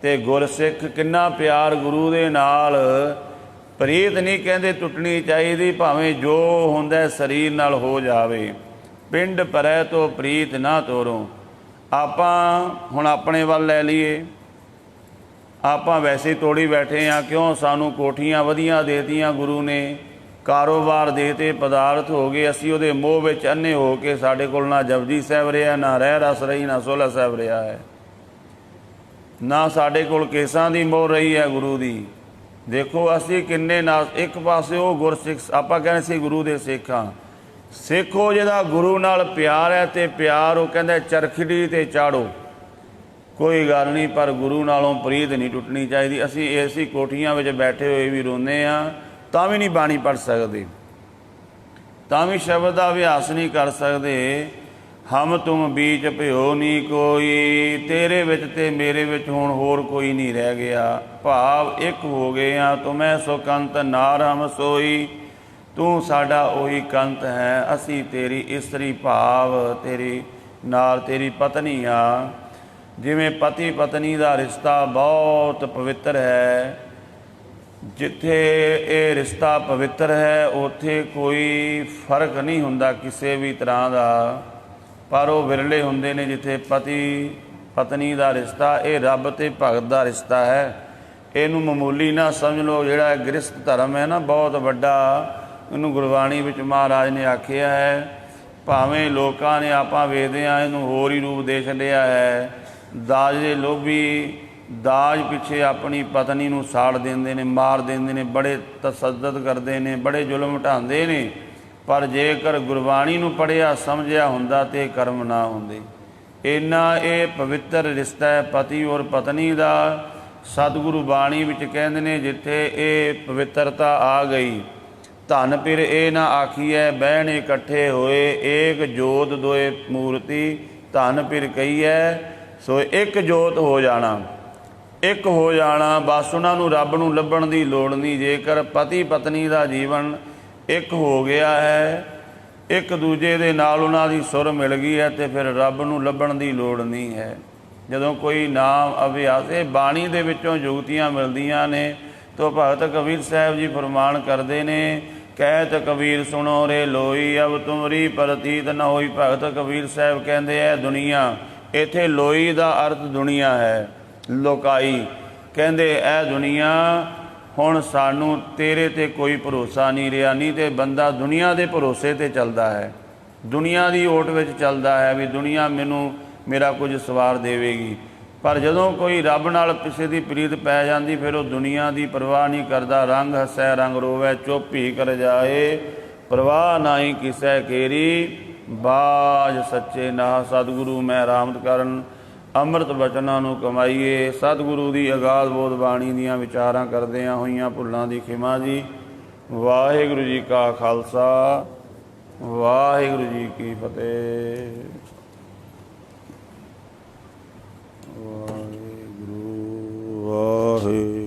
A: ਤੇ ਗੁਰਸਿੱਖ ਕਿੰਨਾ ਪਿਆਰ ਗੁਰੂ ਦੇ ਨਾਲ। ਪ੍ਰੀਤ ਨਹੀਂ ਕਹਿੰਦੇ ਟੁੱਟਣੀ ਚਾਹੀਦੀ, ਭਾਵੇਂ ਜੋ ਹੁੰਦਾ ਸਰੀਰ ਨਾਲ ਹੋ ਜਾਵੇ। ਪਿੰਡ ਪਰੈ ਤੋਂ ਪ੍ਰੀਤ ਨਾ ਤੋਰੋ। ਆਪਾਂ ਹੁਣ ਆਪਣੇ ਵੱਲ ਲੈ ਲਈਏ, ਆਪਾਂ ਵੈਸੇ ਹੀ ਤੋੜੀ ਬੈਠੇ ਹਾਂ। ਕਿਉਂ? ਸਾਨੂੰ ਕੋਠੀਆਂ ਵਧੀਆ ਦੇਤੀਆਂ ਗੁਰੂ ਨੇ, ਕਾਰੋਬਾਰ ਦੇਤੇ, ਪਦਾਰਥ ਹੋ ਗਏ, ਅਸੀਂ ਉਹਦੇ ਮੋਹ ਵਿੱਚ ਅੰਨੇ ਹੋ ਕੇ ਸਾਡੇ ਕੋਲ ਨਾ ਜਪਜੀ ਸਾਹਿਬ ਰਿਹਾ, ਨਾ ਰਹਿ ਰਸ ਰਹੀ, ਨਾ ਸੋਲਾ ਸਾਹਿਬ ਰਿਹਾ ਹੈ, ਨਾ ਸਾਡੇ ਕੋਲ ਕੇਸਾਂ ਦੀ ਮੋਹ ਰਹੀ ਹੈ ਗੁਰੂ ਦੀ। ਦੇਖੋ ਅਸੀਂ ਕਿੰਨੇ ਨਾ, ਇੱਕ ਪਾਸੇ ਉਹ ਗੁਰਸਿੱਖ, ਆਪਾਂ ਕਹਿੰਦੇ ਸੀ ਗੁਰੂ ਦੇ ਸਿੱਖਾਂ, ਸਿੱਖੋ ਜਿਹਦਾ ਗੁਰੂ ਨਾਲ ਪਿਆਰ ਹੈ, ਤੇ ਪਿਆਰ ਉਹ ਕਹਿੰਦਾ ਚਰਖੜੀ ਤੇ ਚਾੜੋ, ਕੋਈ ਗੱਲ ਨਹੀਂ, ਪਰ ਗੁਰੂ ਨਾਲੋਂ ਪ੍ਰੀਤ ਨਹੀਂ ਟੁੱਟਣੀ ਚਾਹੀਦੀ। ਅਸੀਂ ਐਸੀ ਕੋਠੀਆਂ ਵਿੱਚ ਬੈਠੇ ਹੋਏ ਵੀ ਰੋਂਦੇ ਹਾਂ, ਤਾਂ ਵੀ ਨਹੀਂ ਬਾਣੀ ਪੜ੍ਹ ਸਕਦੇ, ਤਾਂ ਵੀ ਸ਼ਬਦ ਦਾ ਅਭਿਆਸ ਨਹੀਂ ਕਰ ਸਕਦੇ। ਹਮ ਤੁਮ ਬੀਚ ਭਿਓ ਨਹੀਂ ਕੋਈ, ਤੇਰੇ ਵਿੱਚ ਤੇ ਮੇਰੇ ਵਿੱਚ ਹੁਣ ਹੋਰ ਕੋਈ ਨਹੀਂ ਰਹਿ ਗਿਆ। ਭਾਵ ਇੱਕ ਹੋ ਗਏ ਹਾਂ, ਤੁਮੈ ਸੋ ਕੰਤ ਨਾਰ ਹਮ ਸੋਈ, ਤੂੰ ਸਾਡਾ ਉਹੀ ਕੰਤ ਹੈ, ਅਸੀਂ ਤੇਰੀ ਇਸਤਰੀ, ਭਾਵ ਤੇਰੀ ਨਾਲ ਤੇਰੀ ਪਤਨੀ ਆ। ਜਿਵੇਂ ਪਤੀ ਪਤਨੀ ਦਾ ਰਿਸ਼ਤਾ ਬਹੁਤ ਪਵਿੱਤਰ ਹੈ, ਜਿੱਥੇ ਇਹ ਰਿਸ਼ਤਾ ਪਵਿੱਤਰ ਹੈ ਉੱਥੇ ਕੋਈ ਫਰਕ ਨਹੀਂ ਹੁੰਦਾ ਕਿਸੇ ਵੀ ਤਰ੍ਹਾਂ ਦਾ। ਪਰ ਉਹ ਵਿਰਲੇ ਹੁੰਦੇ ਨੇ ਜਿੱਥੇ ਪਤੀ ਪਤਨੀ ਦਾ ਰਿਸ਼ਤਾ, ਇਹ ਰੱਬ ਤੇ ਭਗਤ ਦਾ ਰਿਸ਼ਤਾ ਹੈ। ਇਹਨੂੰ ਮਾਮੂਲੀ ਨਾ ਸਮਝ ਲਓ। ਜਿਹੜਾ ਗ੍ਰਸਥ ਧਰਮ ਹੈ ਨਾ, ਬਹੁਤ ਵੱਡਾ, ਇਹਨੂੰ ਗੁਰਬਾਣੀ ਵਿੱਚ ਮਹਾਰਾਜ ਨੇ ਆਖਿਆ ਹੈ। ਭਾਵੇਂ ਲੋਕਾਂ ਨੇ, ਆਪਾਂ ਵੇਖਦੇ ਹਾਂ, ਇਹਨੂੰ ਹੋਰ ਹੀ ਰੂਪ ਦੇ ਛੱਡਿਆ ਹੈ। ਦਾਜ ਦੇ ਲੋਭੀ ਦਾਜ ਪਿੱਛੇ ਆਪਣੀ ਪਤਨੀ ਨੂੰ ਸਾੜ ਦਿੰਦੇ ਨੇ, ਮਾਰ ਦਿੰਦੇ ਨੇ, ਬੜੇ ਤਸੱਦਦ ਕਰਦੇ ਨੇ, ਬੜੇ ਜ਼ੁਲਮ ਢਾਉਂਦੇ ਨੇ। ਪਰ ਜੇਕਰ ਗੁਰਬਾਣੀ ਨੂੰ ਪੜ੍ਹਿਆ ਸਮਝਿਆ ਹੁੰਦਾ ਤੇ ਕਰਮ ਨਾ ਹੁੰਦੇ। ਇੰਨਾ ਇਹ ਪਵਿੱਤਰ ਰਿਸ਼ਤਾ ਹੈ ਪਤੀ ਔਰ ਪਤਨੀ ਦਾ। ਸਤਿਗੁਰੂ ਬਾਣੀ ਵਿੱਚ ਕਹਿੰਦੇ ਨੇ, ਜਿੱਥੇ ਇਹ ਪਵਿੱਤਰਤਾ ਆ ਗਈ, ਧਨ ਫਿਰ ਇਹ ਨਾ ਆਖੀਐ ਬਹਿਣ ਇਕੱਠੇ ਹੋਏ, ਏਕ ਜੋਤ ਦੋਏ ਮੂਰਤੀ, ਧਨ ਫਿਰ ਕਹੀਐ। ਸੋ ਇੱਕ ਜੋਤ ਹੋ ਜਾਣਾ, ਇੱਕ ਹੋ ਜਾਣਾ, ਬਸ ਉਹਨਾਂ ਨੂੰ ਰੱਬ ਨੂੰ ਲੱਭਣ ਦੀ ਲੋੜ ਨਹੀਂ। ਜੇਕਰ ਪਤੀ ਪਤਨੀ ਦਾ ਜੀਵਨ ਇੱਕ ਹੋ ਗਿਆ ਹੈ, ਇੱਕ ਦੂਜੇ ਦੇ ਨਾਲ ਉਹਨਾਂ ਦੀ ਸੁਰ ਮਿਲ ਗਈ ਹੈ ਤੇ ਫਿਰ ਰੱਬ ਨੂੰ ਲੱਭਣ ਦੀ ਲੋੜ ਨਹੀਂ ਹੈ। ਜਦੋਂ ਕੋਈ ਨਾਮ ਅਭਿਆਸ, ਇਹ ਬਾਣੀ ਦੇ ਵਿੱਚੋਂ ਜੁਗਤੀਆਂ ਮਿਲਦੀਆਂ ਨੇ। ਤੋ ਭਗਤ ਕਬੀਰ ਸਾਹਿਬ ਜੀ ਫਰਮਾਨ ਕਰਦੇ ਨੇ, ਕਹਿਤ ਕਬੀਰ ਸੁਣੋ ਰੇ ਲੋਈ, ਅਬ ਤੁਮਰੀ ਪ੍ਰਤੀਤ ਨ ਹੋਈ। ਭਗਤ ਕਬੀਰ ਸਾਹਿਬ ਕਹਿੰਦੇ ਹੈ ਦੁਨੀਆ, ਇੱਥੇ ਲੋਈ ਦਾ ਅਰਥ ਦੁਨੀਆ ਹੈ, ਲੋਕਾਈ। ਕਹਿੰਦੇ ਇਹ ਦੁਨੀਆ ਹੁਣ ਸਾਨੂੰ ਤੇਰੇ ਤੇ ਕੋਈ ਭਰੋਸਾ ਨਹੀਂ ਰਿਹਾ। ਨਹੀਂ ਤੇ ਬੰਦਾ ਦੁਨੀਆ ਦੇ ਭਰੋਸੇ ਤੇ ਚੱਲਦਾ ਹੈ, ਦੁਨੀਆ ਦੀ ਓਟ ਵਿੱਚ ਚੱਲਦਾ ਹੈ ਵੀ ਦੁਨੀਆ ਮੈਨੂੰ ਮੇਰਾ ਕੁਝ ਸਵਾਰ ਦੇਵੇਗੀ। ਪਰ ਜਦੋਂ ਕੋਈ ਰੱਬ ਨਾਲ ਕਿਸੇ ਦੀ ਪ੍ਰੀਤ ਪੈ ਜਾਂਦੀ, ਫਿਰ ਉਹ ਦੁਨੀਆ ਦੀ ਪਰਵਾਹ ਨਹੀਂ ਕਰਦਾ। ਰੰਗ ਹੱਸੈ ਰੰਗ ਰੋਵੈ, ਚੁੱਪ ਹੀ ਕਰ ਜਾਏ, ਪਰਵਾਹ ਨਾਹੀ ਕਿਸੈ ਕੇਰੀ, ਬਾਜ ਸੱਚੇ ਨਾ। ਸਤਿਗੁਰੂ ਮੈਂ ਰਾਮਤ ਕਰਨ ਅੰਮ੍ਰਿਤ ਬਚਨਾਂ ਨੂੰ ਕਮਾਈਏ। ਸਤਿਗੁਰੂ ਦੀ ਅਗਾਧ ਬੋਧ ਬਾਣੀ ਦੀਆਂ ਵਿਚਾਰਾਂ ਕਰਦਿਆਂ ਹੋਈਆਂ ਭੁੱਲਾਂ ਦੀ ਖਿਮਾ ਜੀ। ਵਾਹਿਗੁਰੂ ਜੀ ਕਾ ਖਾਲਸਾ, ਵਾਹਿਗੁਰੂ ਜੀ ਕੀ ਫਤਿਹ। ਵਾਹਿਗੁਰੂ ਵਾਹਿਗੁਰੂ।